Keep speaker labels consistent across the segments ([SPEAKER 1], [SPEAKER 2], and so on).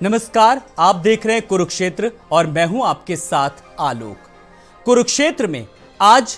[SPEAKER 1] नमस्कार, आप देख रहे हैं कुरुक्षेत्र और मैं हूं आपके साथ आलोक। कुरुक्षेत्र में आज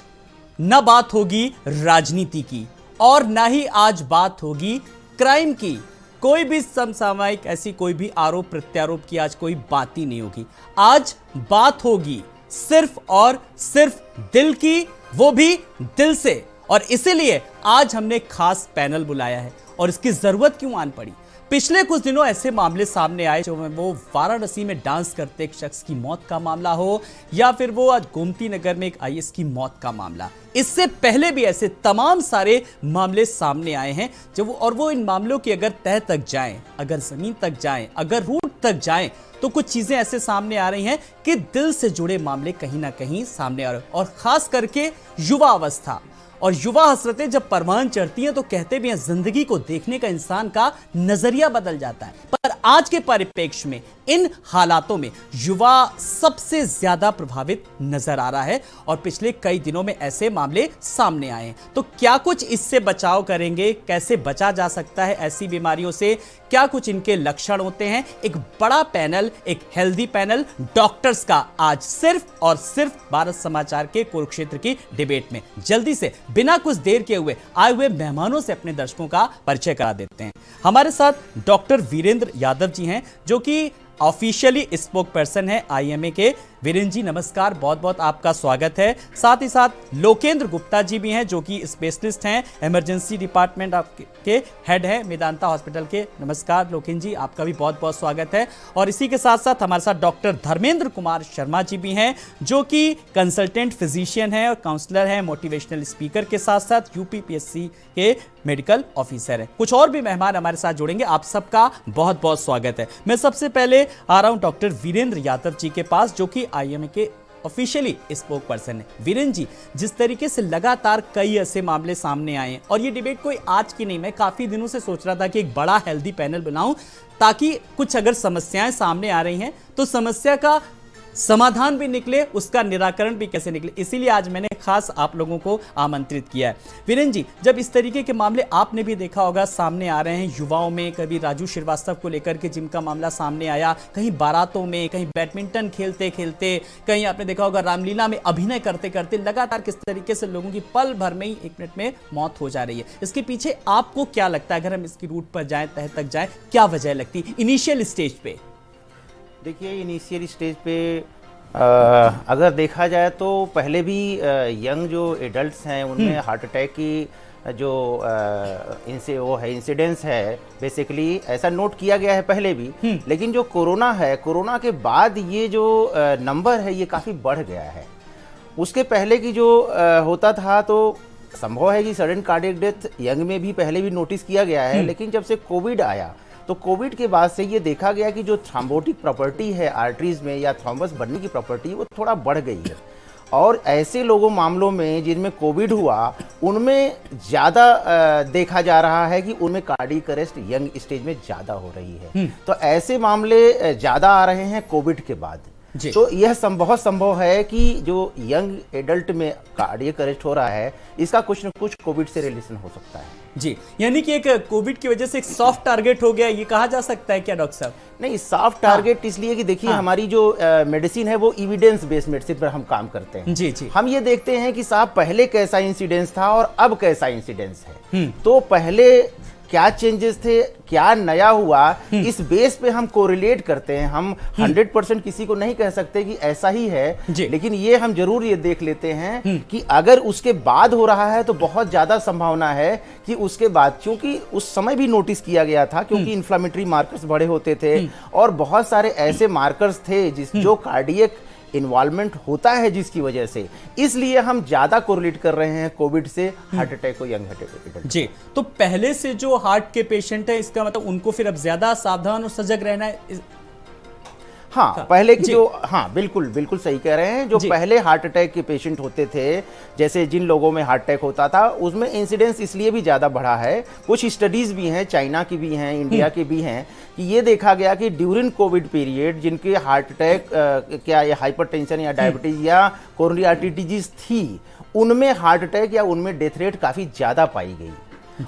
[SPEAKER 1] न बात होगी राजनीति की और न ही आज बात होगी क्राइम की। कोई भी समसामयिक ऐसी कोई भी आरोप प्रत्यारोप की आज कोई बात ही नहीं होगी। आज बात होगी सिर्फ और सिर्फ दिल की, वो भी दिल से। और इसीलिए आज हमने खास पैनल बुलाया है। और इसकी जरूरत क्यों आन पड़ी? पिछले कुछ दिनों ऐसे मामले सामने आए, जो वो वाराणसी में डांस करते एक शख्स की मौत का मामला हो या फिर वो आज गोमती नगर में एक आईएएस की मौत का मामला। इससे पहले भी ऐसे तमाम सारे मामले सामने आए हैं और वो इन मामलों की अगर तह तक जाएं, अगर जमीन तक जाएं, अगर रूट तक जाएं, तो कुछ चीजें ऐसे सामने आ रही हैं कि दिल से जुड़े मामले कहीं ना कहीं सामने आ रहे हैं। और खास करके युवा अवस्था और युवा हसरतें जब परवान चढ़ती हैं तो कहते भी हैं जिंदगी को देखने का इंसान का नजरिया बदल जाता है। पर आज के परिप्रेक्ष्य में इन हालातों में युवा सबसे ज्यादा प्रभावित नजर आ रहा है और पिछले कई दिनों में ऐसे मामले सामने आए हैं। तो क्या कुछ इससे बचाव करेंगे, कैसे बचा जा सकता है ऐसी बीमारियों से, क्या कुछ इनके लक्षण होते हैं, एक बड़ा पैनल, एक हेल्दी पैनल डॉक्टर्स का आज सिर्फ और सिर्फ भारत समाचार के कुरुक्षेत्र की डिबेट में। जल्दी से बिना कुछ देर के हुए आए हुए मेहमानों से अपने दर्शकों का परिचय करा देते हैं। हमारे साथ डॉक्टर वीरेंद्र यादव जी हैं, जो कि ऑफिशियली स्पोक पर्सन है आईएमए के। वीरेंद्र जी नमस्कार, बहुत बहुत आपका स्वागत है। साथ ही साथ लोकेंद्र गुप्ता जी भी हैं, जो कि स्पेशलिस्ट हैं, इमरजेंसी डिपार्टमेंट के हेड हैं मेदांता हॉस्पिटल के। नमस्कार लोकेंद्र जी, आपका भी बहुत बहुत स्वागत है। और इसी के साथ साथ हमारे साथ डॉक्टर धर्मेंद्र कुमार शर्मा जी भी हैं, जो कि कंसल्टेंट फिजिशियन है और काउंसलर हैं, मोटिवेशनल स्पीकर के साथ साथ यूपीपीएससी के मेडिकल ऑफिसर है। कुछ और भी मेहमान हमारे साथ जुड़ेंगे, आप सबका बहुत बहुत स्वागत है। मैं सबसे पहले आ रहा हूं डॉक्टर वीरेंद्र यादव जी के पास, जो कि आईएमए के ऑफिशियली स्पोक पर्सन है। वीरेंद्र जी, जिस तरीके से लगातार कई ऐसे मामले सामने आए हैं और ये डिबेट कोई आज की नहीं, मैं काफी दिनों से सोच रहा था कि एक बड़ा हेल्दी पैनल बनाऊं, ताकि कुछ अगर समस्याएं सामने आ रही हैं तो समस्या का समाधान भी निकले, उसका निराकरण भी कैसे निकले। इसीलिए आज मैंने खास आप लोगों को आमंत्रित किया है। वीरेंद्र जी, जब इस तरीके के मामले आपने भी देखा होगा सामने आ रहे हैं युवाओं में, कभी राजू श्रीवास्तव को लेकर के जिनका मामला सामने आया, कहीं बारातों में, कहीं बैडमिंटन खेलते खेलते, कहीं आपने देखा होगा रामलीला में अभिनय करते करते लगातार किस तरीके से लोगों की पल भर में ही 1 मिनट में मौत हो जा रही है। इसके पीछे आपको क्या लगता है, अगर हम इसकी रूट पर जाएं, तह तक जाएं, क्या वजह लगती है इनिशियल स्टेज पे?
[SPEAKER 2] देखिए, इनिशियल स्टेज पे अगर देखा जाए तो पहले भी यंग जो एडल्ट्स हैं उनमें हार्ट अटैक की जो इनसे वो है इंसिडेंस है, बेसिकली ऐसा नोट किया गया है पहले भी। लेकिन जो कोरोना है, कोरोना के बाद ये जो नंबर है ये काफ़ी बढ़ गया है। उसके पहले की जो होता था तो संभव है कि सडन कार्डियक डेथ यंग में भी पहले भी नोटिस किया गया है। लेकिन जब से कोविड आया तो कोविड के बाद से ये देखा गया कि जो थ्रोम्बोटिक प्रॉपर्टी है आर्टरीज में या थ्रोम्बस बनने की प्रॉपर्टी, वो थोड़ा बढ़ गई है। और ऐसे लोगों मामलों में जिनमें कोविड हुआ, उनमें ज़्यादा देखा जा रहा है कि उनमें कार्डियक अरेस्ट यंग स्टेज में ज़्यादा हो रही है। तो ऐसे मामले ज़्यादा आ रहे हैं कोविड के बाद। तो यह बहुत संभव है कि जो यंग एडल्ट में कार्डियक अरेस्ट हो रहा है, इसका कुछ न कुछ कोविड से रिलेशन हो सकता है।
[SPEAKER 1] जी, यानी कि एक कोविड की वजह से एक सॉफ्ट टारगेट हो गया, ये कहा जा सकता है क्या डॉक्टर साहब?
[SPEAKER 2] नहीं, सॉफ्ट टारगेट इसलिए कि देखिए हमारी जो मेडिसिन है वो एविडेंस बेस्ड मेडिसिन पर हम काम करते हैं।
[SPEAKER 1] जी जी,
[SPEAKER 2] हम ये देखते हैं कि साहब पहले कैसा इंसिडेंस था और अब कैसा इंसिडेंस है। तो पहले क्या चेंजेस थे, क्या नया हुआ, इस बेस पे हम कोरिलेट करते हैं। हम 100% किसी को नहीं कह सकते कि ऐसा ही है, लेकिन ये हम जरूर ये देख लेते हैं कि अगर उसके बाद हो रहा है तो बहुत ज्यादा संभावना है कि उसके बाद, क्योंकि उस समय भी नोटिस किया गया था, क्योंकि इन्फ्लेमेटरी मार्कर्स बढ़े होते थे और बहुत सारे ऐसे मार्कर्स थे जो कार्डियक इन्वॉल्वमेंट होता है, जिसकी वजह से इसलिए हम ज्यादा कोरिलेट कर रहे हैं कोविड से हार्ट अटैक को यंग हार्ट अटैक।
[SPEAKER 1] जी, तो पहले से जो हार्ट के पेशेंट है, इसका मतलब उनको फिर अब ज्यादा सावधान और सजग रहना है।
[SPEAKER 2] हाँ, पहले की जो, हाँ बिल्कुल बिल्कुल सही कह रहे हैं। जो पहले हार्ट अटैक के पेशेंट होते थे, जैसे जिन लोगों में हार्ट अटैक होता था, उसमें इंसिडेंस इसलिए भी ज़्यादा बढ़ा है। कुछ स्टडीज़ भी हैं, चाइना की भी हैं, इंडिया की भी हैं, कि ये देखा गया कि ड्यूरिंग कोविड पीरियड जिनके हार्ट अटैक क्या ये हाइपरटेंशन या डायबिटीज या कोरोनरी आर्टरी डिजीज थी, उनमें हार्ट अटैक या उनमें डेथ रेट काफ़ी ज़्यादा पाई गई।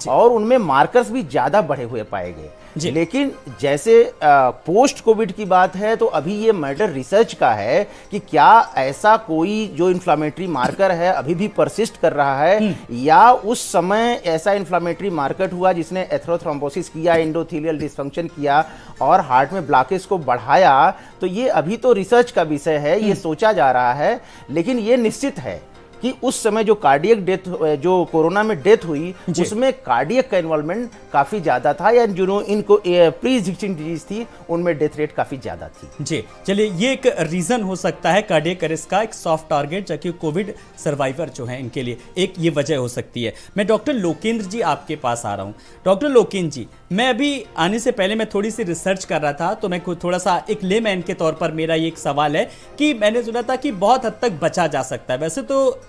[SPEAKER 2] और उनमें मार्कर्स भी ज़्यादा बढ़े हुए पाए गए। लेकिन जैसे पोस्ट कोविड की बात है तो अभी ये मैटर रिसर्च का है कि क्या ऐसा कोई जो इन्फ्लामेटरी मार्कर है अभी भी परसिस्ट कर रहा है, या उस समय ऐसा इन्फ्लामेटरी मार्कर हुआ जिसने एथेरोथ्रोम्बोसिस किया, एंडोथेलियल डिसफंक्शन किया और हार्ट में ब्लॉकेज को बढ़ाया। तो ये अभी तो रिसर्च का विषय है, ये सोचा जा रहा है। लेकिन ये निश्चित है कि उस समय जो कार्डियक डेथ, जो कोरोना में डेथ हुई, उसमें कार्डियक का इन्वॉल्वमेंट काफी ज्यादा था, या जो इनको प्री एग्जिस्टिंग डिजीज थी उनमें डेथ रेट काफी ज्यादा थी।
[SPEAKER 1] जी चलिए, ये एक रीजन हो सकता है कार्डियक अरेस्ट का, एक सॉफ्ट टारगेट, जबकि कोविड सर्वाइवर जो है इनके लिए एक ये वजह हो सकती है। मैं डॉक्टर लोकेंद्र जी आपके पास आ रहा हूँ। डॉक्टर लोकेंद्र जी, मैं अभी आने से पहले मैं थोड़ी सी रिसर्च कर रहा था, तो मैं थोड़ा सा एक लेमैन के तौर पर मेरा ये एक सवाल है कि मैंने सुना था कि बहुत हद तक बचा जा सकता है। वैसे तो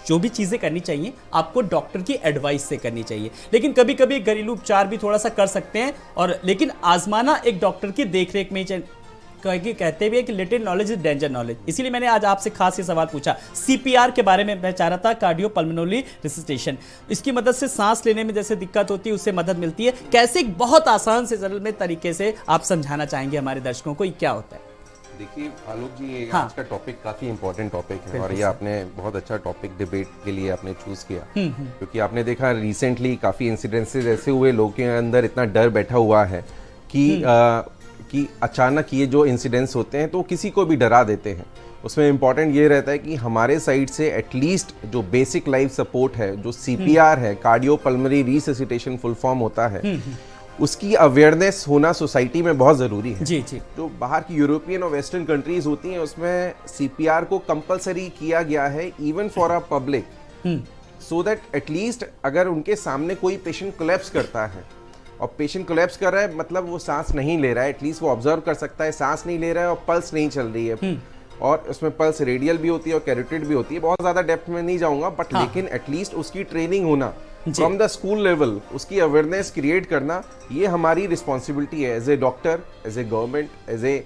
[SPEAKER 1] जो भी चीज़ें करनी चाहिए आपको डॉक्टर की एडवाइस से करनी चाहिए, लेकिन कभी कभी घरेलू उपचार भी थोड़ा सा कर सकते हैं, और लेकिन आजमाना एक डॉक्टर की देखरेख में ही कहते भी है कि little knowledge is danger knowledge. इसीलिए मैंने आज आपसे खास ये सवाल पूछा। सीपीआर के बारे में मैं चाह रहा था, कार्डियोपल्मोनरी रिससिटेशन, इसकी मदद से सांस लेने में जैसे दिक्कत होती है उससे मदद मिलती है। कैसे एक बहुत आसान से सरल में तरीके से आप समझाना चाहेंगे हमारे दर्शकों को ये क्या होता है?
[SPEAKER 3] देखिए आलोक जी, ये आज का टॉपिक काफी इंपॉर्टेंट टॉपिक है और ये आपने बहुत अच्छा टॉपिक डिबेट के लिए आपने चूज किया, क्योंकि आपने देखा रिसेंटली काफी इंसिडेंसेस ऐसे हुए, लोगों के अंदर इतना डर बैठा हुआ है कि अचानक ये जो इंसिडेंट्स होते हैं तो किसी को भी डरा देते हैं। उसमें इम्पॉर्टेंट ये रहता है कि हमारे साइड से एटलीस्ट जो बेसिक लाइफ सपोर्ट है, जो सीपीआर है, कार्डियोपल्मोनरी रिससिटेशन फुल फॉर्म होता है, उसकी अवेयरनेस होना सोसाइटी में बहुत ज़रूरी है।
[SPEAKER 1] जी जी।
[SPEAKER 3] जो बाहर की यूरोपियन और वेस्टर्न कंट्रीज होती हैं उसमें सीपीआर को कंपलसरी किया गया है even for a public, so that at least अगर उनके सामने कोई पेशेंट कोलैप्स करता है और पेशेंट कोलैप्स कर रहा है मतलब वो सांस नहीं ले रहा है, एटलीस्ट वो ऑब्जर्व कर सकता है सांस नहीं ले रहा है और पल्स नहीं चल रही है, और उसमें पल्स रेडियल भी होती है और कैरोटिड भी होती है। बहुत ज़्यादा डेप्थ में नहीं जाऊँगा, बट लेकिन एटलीस्ट उसकी ट्रेनिंग होना फ्रॉम द स्कूल लेवल, उसकी अवेयरनेस क्रिएट करना, ये हमारी रिस्पॉन्सिबिलिटी है as a doctor, as a government, as a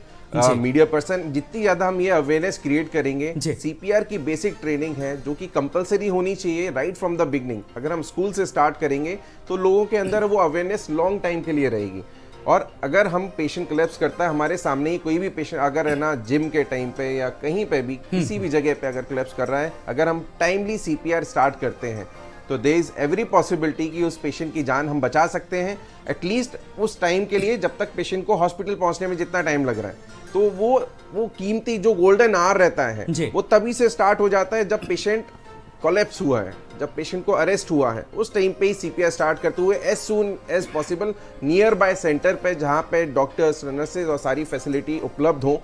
[SPEAKER 3] media person. जितनी ज़्यादा हम ये अवेयरनेस क्रिएट करेंगे, सीपीआर की बेसिक ट्रेनिंग है जो कि कंपलसरी होनी चाहिए राइट फ्रॉम द बिगनिंग। अगर हम स्कूल से स्टार्ट करेंगे तो लोगों के अंदर वो अवेयरनेस लॉन्ग टाइम के लिए रहेगी। और अगर हम पेशेंट कोलैप्स करता है, हमारे सामने ही कोई भी पेशेंट अगर है ना जिम के टाइम पे या कहीं पे भी किसी भी जगह पे अगर कोलैप्स कर रहा है, अगर हम टाइमली सीपीआर स्टार्ट करते हैं तो देयर इज एवरी पॉसिबिलिटी कि उस पेशेंट की जान हम बचा सकते हैं, एटलीस्ट उस टाइम के लिए जब तक पेशेंट को हॉस्पिटल पहुंचने में जितना टाइम लग रहा है। तो वो कीमती जो गोल्डन आवर रहता है वो तभी से स्टार्ट हो जाता है जब पेशेंट कोलैप्स हुआ है, जब पेशेंट को अरेस्ट हुआ है, उस टाइम पे ही सीपीआर स्टार्ट करते हुए as soon as possible nearby centre पे जहाँ पे डॉक्टर्स, नर्सेज और सारी फैसिलिटी उपलब्ध हो,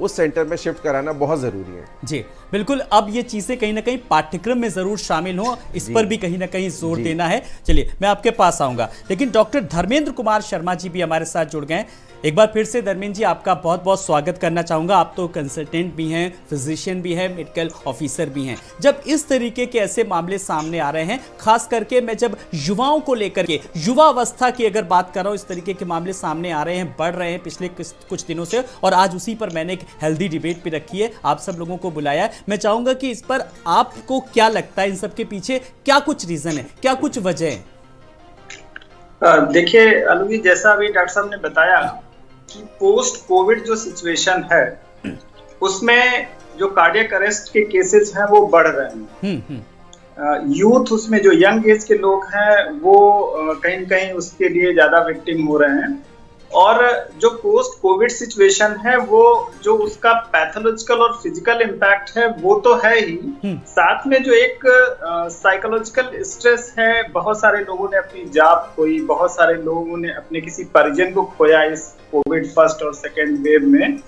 [SPEAKER 3] उस सेंटर में शिफ्ट कराना बहुत जरूरी है।
[SPEAKER 1] जी बिल्कुल। अब ये चीजें कहीं ना कहीं पाठ्यक्रम में जरूर शामिल हो, इस पर भी कहीं ना कहीं जोर देना है। चलिए मैं आपके पास आऊंगा, लेकिन डॉक्टर धर्मेंद्र कुमार शर्मा जी भी हमारे साथ जुड़ गए। एक बार फिर से धर्मेंद्र जी आपका बहुत बहुत स्वागत करना चाहूंगा। आप तो कंसल्टेंट भी हैं, फिजिशियन भी हैं, मेडिकल ऑफिसर भी हैं। जब इस तरीके के ऐसे मामले सामने आ रहे हैं, खास करके मैं जब युवाओं को लेकर के, युवा अवस्था की अगर बात कर रहा हूं, इस तरीके के मामले सामने आ रहे हैं, बढ़ रहे हैं पिछले कुछ दिनों से, और आज उसी पर मैंने एक हेल्दी डिबेट भी रखी है, आप सब लोगों को बुलाया है। मैं चाहूंगा कि इस पर आपको क्या लगता है, इन सब के पीछे क्या कुछ रीजन है, क्या कुछ वजह है?
[SPEAKER 4] देखिए आलोक जी, जैसा अभी डॉक्टर साहब ने बताया कि पोस्ट कोविड जो सिचुएशन है उसमें जो कार्डियक अरेस्ट के केसेस हैं वो बढ़ रहे हैं। यूथ, उसमें जो यंग एज के लोग हैं वो कहीं न कहीं उसके लिए ज्यादा विक्टिम हो रहे हैं। और जो पोस्ट कोविड सिचुएशन है वो जो उसका पैथोलॉजिकल और फिजिकल इम्पैक्ट है वो तो है ही, साथ में जो एक साइकोलॉजिकल स्ट्रेस है, बहुत सारे लोगों ने अपनी जॉब खोई, बहुत सारे लोगों ने अपने किसी परिजन को खोया इस कोविड फर्स्ट और सेकेंड वेव में।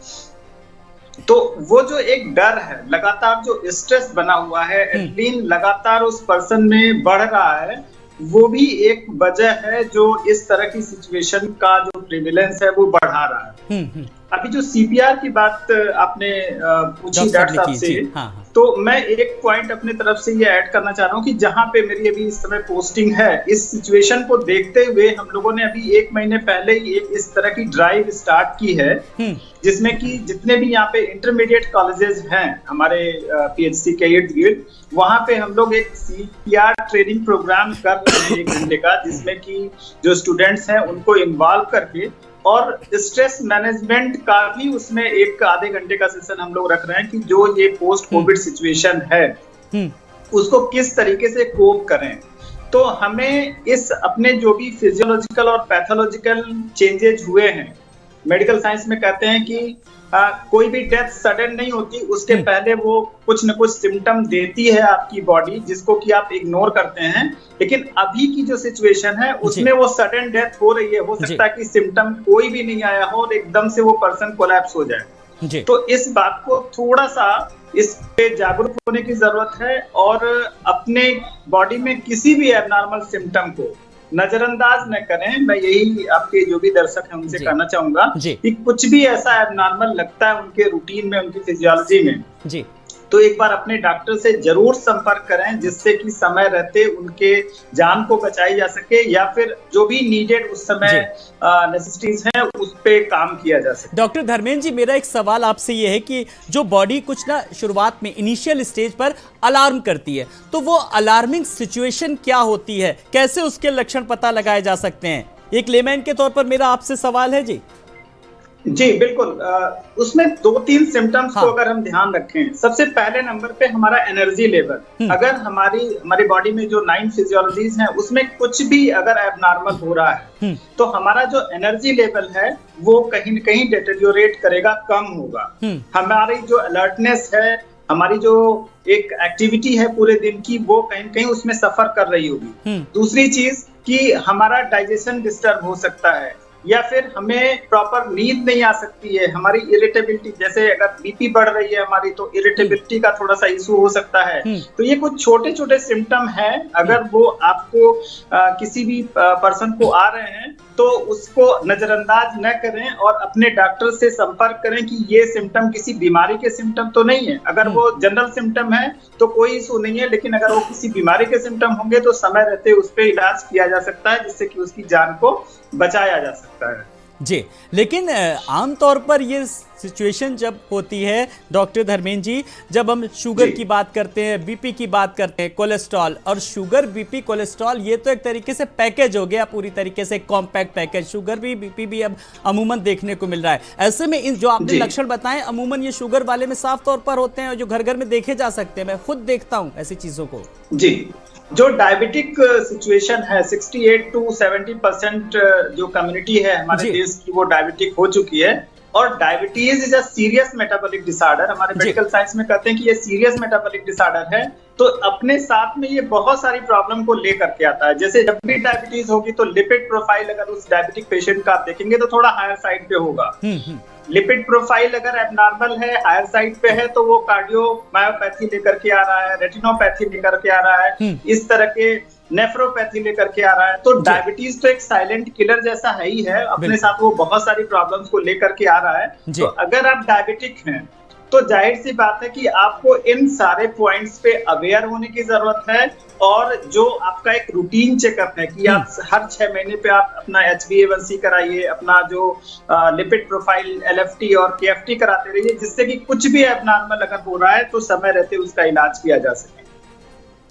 [SPEAKER 4] तो वो जो एक डर है, लगातार जो स्ट्रेस बना हुआ है, एड्रेनलिन लगातार उस पर्सन में बढ़ रहा है, वो भी एक वजह है जो इस तरह की सिचुएशन का जो प्रिविलेंस है वो बढ़ा रहा है। अभी जो सीपीआर की बात आपने पूछी
[SPEAKER 1] डॉक्टर
[SPEAKER 4] डॉक्टर
[SPEAKER 1] साहब
[SPEAKER 4] साहब
[SPEAKER 1] ने की,
[SPEAKER 4] से,
[SPEAKER 1] जी, हाँ, हाँ।
[SPEAKER 4] तो मैं एक पॉइंट अपने तरफ से ये ऐड करना चाह रहा हूँ कि जहां पे मेरी अभी इस समय पोस्टिंग है, इस सिचुएशन को देखते हुए हम लोगों ने अभी 1 महीने पहले ही एक इस तरह की ड्राइव स्टार्ट की है, जिसमें कि जितने भी यहाँ पे इंटरमीडिएट कॉलेजेस हैं हमारे पीएचसी के इर्द गिर्द, वहां पे हम लोग एक सीपीआर ट्रेनिंग प्रोग्राम कर रहे हैं 1 घंटे का, जिसमें कि जो स्टूडेंट्स हैं उनको इन्वॉल्व करके और स्ट्रेस मैनेजमेंट का भी उसमें एक आधे घंटे का सेशन हम लोग रख रहे हैं कि जो ये पोस्ट कोविड सिचुएशन है उसको किस तरीके से कोप करें। तो हमें इस अपने जो भी फिजियोलॉजिकल और पैथोलॉजिकल चेंजेस हुए हैं, मेडिकल साइंस में कहते हैं कि कोई भी डेथ सडन नहीं होती, उसके पहले वो कुछ न कुछ सिम्टम देती है आपकी बॉडी, जिसको कि आप इग्नोर करते हैं। लेकिन अभी की जो सिचुएशन है उसमें वो सडन डेथ हो रही है, हो सकता है कि सिम्टम कोई भी नहीं आया हो और एकदम से वो पर्सन कोलैप्स हो जाए। तो इस बात को थोड़ा सा इस पे जागरूक होने की जरूरत है और अपने बॉडी में किसी भी एबनॉर्मल सिम्टम को नजरअंदाज न करें। मैं यही आपके जो भी दर्शक हैं उनसे कहना चाहूंगा कि कुछ भी ऐसा एबनॉर्मल लगता है उनके रूटीन में, उनकी फिजियोलॉजी में, तो एक बार अपने डॉक्टर से जरूर संपर्क करें, जिससे कि समय रहते उनके जान को बचाई जा सके या फिर जो भी नीडेड उस समय नेसेसिटीज हैं उस पे काम किया जा सके।
[SPEAKER 1] डॉक्टर धर्मेंद्र जी, मेरा एक सवाल आपसे ये है कि जो बॉडी कुछ ना शुरुआत में इनिशियल स्टेज पर अलार्म करती है, तो वो अलार्मिंग सिचुएशन क्या होती है, कैसे उसके लक्षण पता लगाए जा सकते हैं? एक लेमैन के तौर पर मेरा आपसे सवाल है जी।
[SPEAKER 4] जी बिल्कुल, उसमें 2-3 सिम्टम्स को अगर हम ध्यान रखें, सबसे पहले नंबर पे हमारा एनर्जी लेवल। अगर हमारी बॉडी में जो 9 फिजियोलॉजीज हैं उसमें कुछ भी अगर एबनॉर्मल हो रहा है तो हमारा जो एनर्जी लेवल है वो कहीं न कहीं डिटेरियोरेट करेगा, कम होगा। हमारी जो अलर्टनेस है, हमारी जो एक एक्टिविटी है पूरे दिन की, वो कहीं न कहीं उसमें सफर कर रही होगी। दूसरी चीज कि हमारा डाइजेशन डिस्टर्ब हो सकता है या फिर हमें प्रॉपर नींद नहीं आ सकती है, हमारी इरिटेबिलिटी, जैसे अगर बीपी बढ़ रही है हमारी तो इरिटेबिलिटी का थोड़ा सा इशू हो सकता है। तो ये कुछ छोटे छोटे सिम्टम हैं, अगर वो आपको किसी भी पर्सन को आ रहे हैं तो उसको नजरअंदाज न करें और अपने डॉक्टर से संपर्क करें कि ये सिम्टम किसी बीमारी के सिम्टम तो नहीं है। अगर वो जनरल सिम्टम है तो कोई इशू नहीं है, लेकिन अगर वो किसी बीमारी के सिम्टम होंगे तो समय रहते उस पर इलाज किया जा सकता है, जिससे कि उसकी जान को बचाया जा सकता है।
[SPEAKER 1] जी, लेकिन आमतौर पर ये सिचुएशन जब होती है डॉक्टर धर्मेंद्र जी, जब हम शुगर की बात करते हैं, बीपी की बात करते हैं, कोलेस्ट्रॉल, और शुगर, बीपी, कोलेस्ट्रॉल ये तो एक तरीके से पैकेज हो गया, पूरी तरीके से कॉम्पैक्ट पैकेज। शुगर भी, बीपी भी अब अमूमन देखने को मिल रहा है। ऐसे में इन जो आपने लक्षण बताएं अमूमन ये शुगर वाले में साफ तौर पर होते हैं और जो घर घर में देखे जा सकते हैं। मैं खुद देखता हूँ ऐसी चीजों को।
[SPEAKER 4] जी, जो डायबिटिक सिचुएशन है, 68 to 70% जो कम्युनिटी है हमारे देश की वो डायबिटिक हो चुकी है। और diabetes is a serious metabolic disorder. हमारे मेडिकल साइंस में कहते हैं कि ये सीरियस मेटाबॉलिक डिसऑर्डर है, तो अपने साथ में ये बहुत सारी प्रॉब्लम को लेकर के आता है। जैसे जब भी डायबिटीज होगी तो लिपिड प्रोफाइल अगर उस डायबिटिक पेशेंट का आप देखेंगे तो थोड़ा हायर साइड पे होगा। लिपिड प्रोफाइल अगर एबनॉर्मल है, हायर साइड पे है, तो वो कार्डियोमायोपैथी लेकर के आ रहा है, रेटिनोपैथी लेकर के आ रहा है, इस तरह के नेफ्रोपैथी लेकर के आ रहा है। तो डायबिटीज तो एक साइलेंट किलर जैसा है ही है, अपने साथ वो बहुत सारी प्रॉब्लम्स को लेकर के आ रहा है। तो अगर आप डायबिटिक हैं तो जाहिर सी बात है कि आपको इन सारे पॉइंट्स पे अवेयर होने की जरूरत है। और जो आपका एक रूटीन चेकअप है कि आप हर 6 महीने पे आप अपना HbA1c कराइए, अपना जो लिपिड प्रोफाइल LFT और KFT कराते रहिए, जिससे कि कुछ भी एबनॉर्मल अगर हो रहा है तो समय रहते उसका इलाज किया जा सके।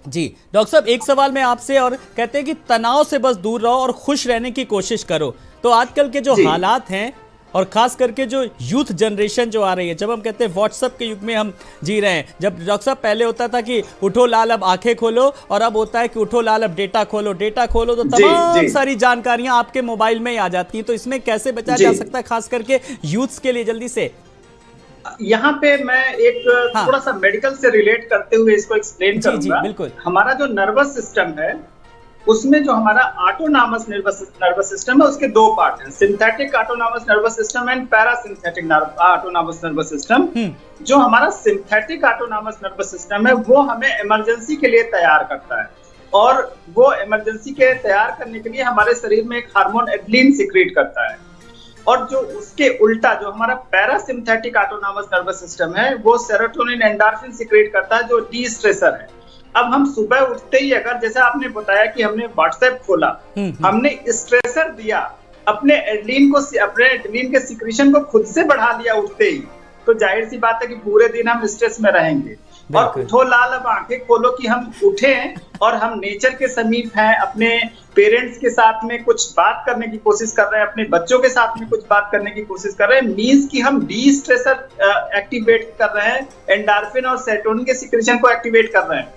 [SPEAKER 1] जी डॉक्टर साहब, एक सवाल मैं आपसे, और कहते हैं कि तनाव से बस दूर रहो और खुश रहने की कोशिश करो। तो आजकल के जो हालात हैं और खास करके जो यूथ जनरेशन जो आ रही है, जब हम कहते हैं व्हाट्सएप के युग में हम जी रहे हैं, जब डॉक्टर साहब पहले होता था कि उठो लाल अब आंखें खोलो, और अब होता है कि उठो लाल अब डेटा खोलो, तो तमाम सारी जानकारियां आपके मोबाइल में ही आ जाती हैं। तो इसमें कैसे बचा जा सकता है खास करके यूथ्स के लिए? जल्दी से
[SPEAKER 4] यहाँ पे मैं एक थोड़ा सा मेडिकल से रिलेट करते हुए इसको एक्सप्लेन करूंगा।
[SPEAKER 1] बिल्कुल।
[SPEAKER 4] हमारा जो नर्वस सिस्टम है उसमें जो हमारा ऑटोनॉमस नर्वस सिस्टम है उसके 2 पार्ट हैं, synthetic autonomous nervous system and parasympathetic autonomous nervous system. जो हमारा सिंथेटिक ऑटोनॉमस नर्वस सिस्टम है वो हमें इमरजेंसी के लिए तैयार करता है, और वो इमरजेंसी के तैयार करने के लिए हमारे शरीर में एक हार्मोन एड्रेनलिन सीक्रेट करता है। और जो उसके उल्टा जो हमारा पैरासिम्पैथिक ऑटोनॉमस नर्वस सिस्टम है वो सेरोटोनिन एंडोर्फिन सीक्रेट करता है जो डी स्ट्रेसर है। अब हम सुबह उठते ही अगर जैसे आपने बताया कि हमने व्हाट्सएप खोला, हमने स्ट्रेसर दिया, अपने एड्रेनलिन के सिक्रीशन को खुद से बढ़ा लिया उठते ही, तो जाहिर सी बात है कि पूरे दिन हम स्ट्रेस में रहेंगे। और उठो लाल अब आंखें खोलो कि हम उठे और हम नेचर के समीप हैं, अपने पेरेंट्स के साथ में कुछ बात करने की कोशिश कर रहे हैं, अपने बच्चों के साथ में कुछ बात करने की कोशिश कर रहे हैं, मींस कि हम डी स्ट्रेसर एक्टिवेट कर रहे हैं, एंडोर्फिन और सेरोटोनिन के सिक्रीशन को एक्टिवेट कर रहे हैं।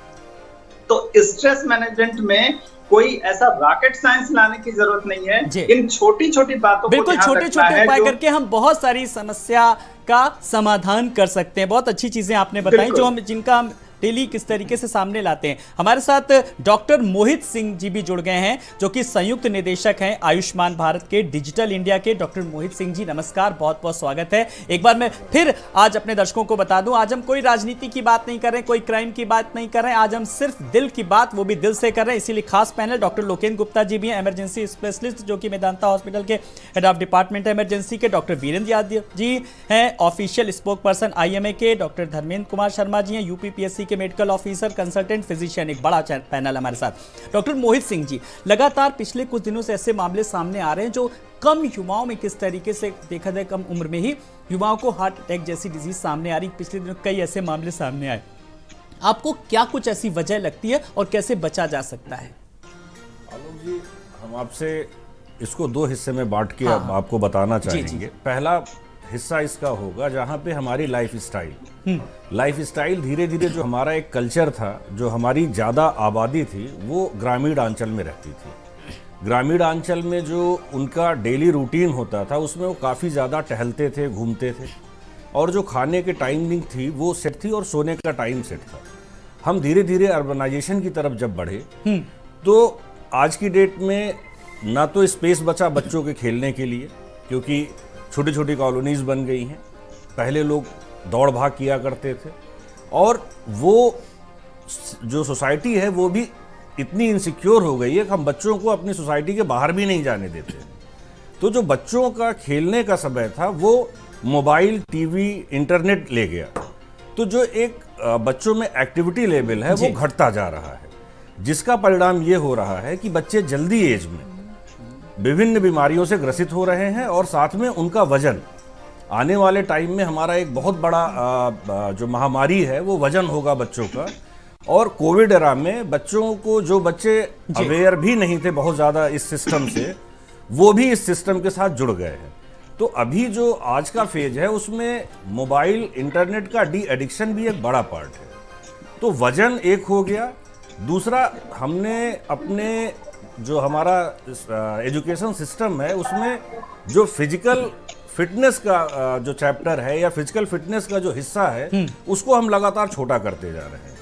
[SPEAKER 4] तो स्ट्रेस मैनेजमेंट में कोई ऐसा रॉकेट साइंस लाने की जरूरत नहीं है। इन छोटी छोटी बातों को
[SPEAKER 1] बिल्कुल छोटे छोटे उपाय करके हम बहुत सारी समस्या का समाधान कर सकते हैं। बहुत अच्छी चीजें आपने बताई जो हम जिनका हम डेली किस तरीके से सामने लाते हैं। हमारे साथ डॉक्टर मोहित सिंह जी भी जुड़ गए हैं जो कि संयुक्त निदेशक हैं आयुष्मान भारत के डिजिटल इंडिया के। डॉक्टर मोहित सिंह जी नमस्कार, बहुत बहुत स्वागत है। एक बार मैं फिर आज अपने दर्शकों को बता दूं, आज हम कोई राजनीति की बात नहीं कर रहे, कोई क्राइम की बात नहीं कर रहे, आज हम सिर्फ दिल की बात, वो भी दिल से कर रहे हैं। इसीलिए खास पैनल डॉक्टर लोकेंद्र गुप्ता जी भी हैं, इमरजेंसी स्पेशलिस्ट जो कि मेदांता हॉस्पिटल के हेड ऑफ डिपार्टमेंट इमरजेंसी के। डॉक्टर वीरेंद्र यादव जी हैं, ऑफिशियल स्पोक पर्सन IMA के। डॉक्टर धर्मेंद्र कुमार शर्मा जी हैं, UPPSC के मेडिकल ऑफिसर कंसल्टेंट फिजिशियन। एक बड़ा पैनल हमारे साथ। डॉक्टर मोहित सिंह जी, लगातार पिछले कुछ दिनों से ऐसे मामले सामने आ रहे हैं जो कम युवाओं में, किस तरीके से देखा जाए कम उम्र में ही युवाओं को हार्ट अटैक जैसी डिजीज सामने आ रही। पिछले दिनों कई ऐसे मामले सामने आए। आपको क्या कुछ ऐसी वजह लगती है और कैसे बचा जा सकता है?
[SPEAKER 5] आलोक जी, हम आपसे इसको दो हिस्से में बांट के आपको बताना चाहेंगे। पहला हिस्सा इसका होगा जहाँ पे हमारी लाइफ स्टाइल धीरे धीरे, जो हमारा एक कल्चर था, जो हमारी ज़्यादा आबादी थी वो ग्रामीण अंचल में रहती थी। ग्रामीण अंचल में जो उनका डेली रूटीन होता था उसमें वो काफ़ी ज़्यादा टहलते थे, घूमते थे, और जो खाने की टाइमिंग थी वो सेट थी और सोने का टाइम सेट था। हम धीरे धीरे अर्बनाइजेशन की तरफ जब बढ़े तो आज की डेट में ना तो स्पेस बचा बच्चों के खेलने के लिए, क्योंकि छोटी छोटी कॉलोनीज बन गई हैं। पहले लोग दौड़ भाग किया करते थे और वो जो सोसाइटी है वो भी इतनी इनसिक्योर हो गई है कि हम बच्चों को अपनी सोसाइटी के बाहर भी नहीं जाने देते। तो जो बच्चों का खेलने का समय था वो मोबाइल, टीवी, इंटरनेट ले गया। तो जो एक बच्चों में एक्टिविटी लेवल है वो घटता जा रहा है, जिसका परिणाम ये हो रहा है कि बच्चे जल्दी एज में विभिन्न बीमारियों से ग्रसित हो रहे हैं और साथ में उनका वजन, आने वाले टाइम में हमारा एक बहुत बड़ा जो महामारी है वो वजन होगा बच्चों का। और कोविड एरा में बच्चों को, जो बच्चे अवेयर भी नहीं थे बहुत ज़्यादा इस सिस्टम से, वो भी इस सिस्टम के साथ जुड़ गए हैं। तो अभी जो आज का फेज है उसमें मोबाइल, इंटरनेट का डी एडिक्शन भी एक बड़ा पार्ट है। तो वजन एक हो गया। दूसरा, हमने अपने जो हमारा एजुकेशन सिस्टम है उसमें जो फिजिकल फिटनेस का जो चैप्टर है या फिजिकल फिटनेस का जो हिस्सा है उसको हम लगातार छोटा करते जा रहे हैं।